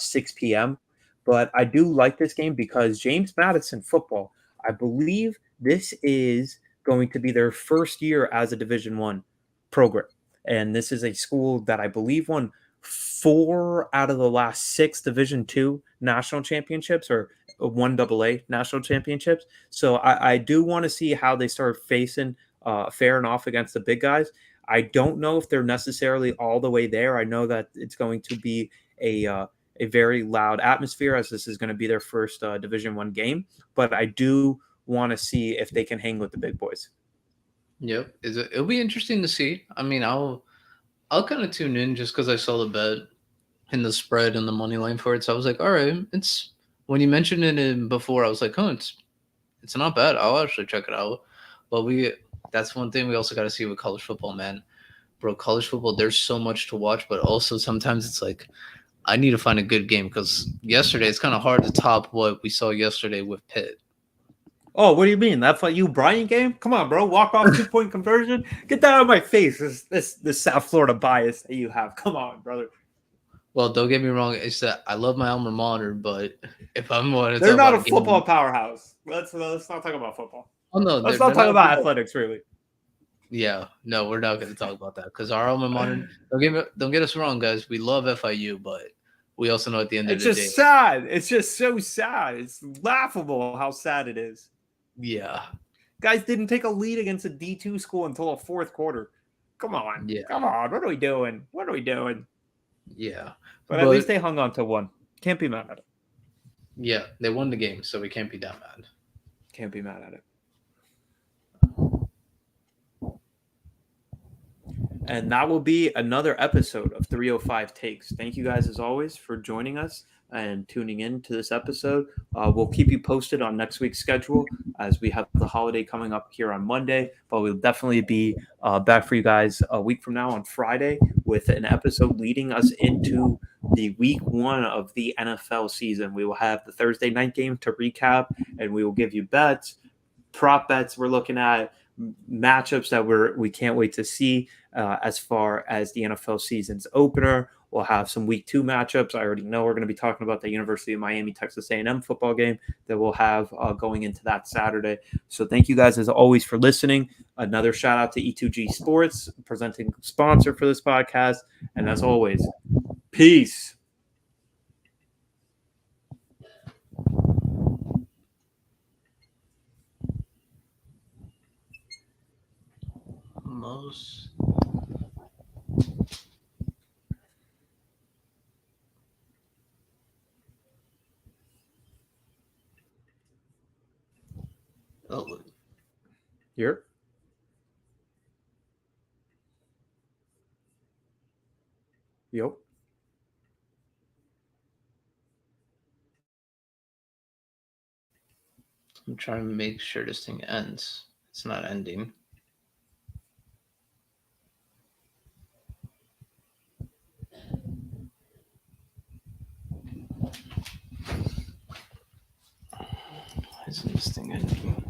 6 p.m. But I do like this game because James Madison football, I believe this is going to be their first year as a Division One program. And this is a school that I believe won 4 out of the last 6 Division Two national championships, or one AA national championships. So I do want to see how they start facing fair and off against the big guys. I don't know if they're necessarily all the way there. I know that it's going to be a very loud atmosphere, as this is going to be their first Division One game. But I do want to see if they can hang with the big boys. Yep. It'll be interesting to see. I mean, I'll kind of tune in just because I saw the bet and the spread and the money line for it. So I was like, all right, it's when you mentioned it in before, I was like, oh, it's not bad. I'll actually check it out. But that's one thing we also got to see with college football, man. Bro, college football, there's so much to watch, but also sometimes it's like I need to find a good game because yesterday it's kind of hard to top what we saw yesterday with Pitt. Oh, what do you mean? That's what you Bryant game? Come on, bro. Walk off 2-point conversion. Get that out of my face. This South Florida bias that you have. Come on, brother. Well, don't get me wrong. It's that I love my alma mater, but if I'm going to They're talk not about a a football game, powerhouse. Let's not talk about football. oh no, Let's they're not talk not a about football. athletics, really. Yeah, no, we're not going to talk about that because our alma mater. Don't get us wrong, guys. We love FIU, but we also know at the end of It's the day, just sad. It's just so sad. It's laughable how sad it is. yeah, Guys didn't take a lead against a D2 school until the fourth quarter. Come on. yeah, Come on. What are we doing? What are we doing? yeah. But at least But they hung on to one. Can't be mad at it. yeah, they won the game, so we can't be that mad. Can't be mad at it. And that will be another episode of 305 Takes. Thank you guys, as always, for joining us and tuning in to this episode. We'll keep you posted on next week's schedule as we have the holiday coming up here on Monday. But we'll definitely be back for you guys a week from now on Friday with an episode leading us into the week 1 of the NFL season. We will have the Thursday night game to recap, and we will give you bets, prop bets we're looking at, matchups that we can't wait to see as far as the NFL season's opener. We'll have some week 2 matchups. I already know we're going to be talking about the University of Miami, Texas A&M football game that we'll have going into that Saturday. So thank you guys, as always, for listening. Another shout out to E2G Sports, presenting sponsor for this podcast. And as always, peace. Most. Oh, Here. Yep. I'm trying to make sure this thing ends. It's not ending. Why isn't this thing ending?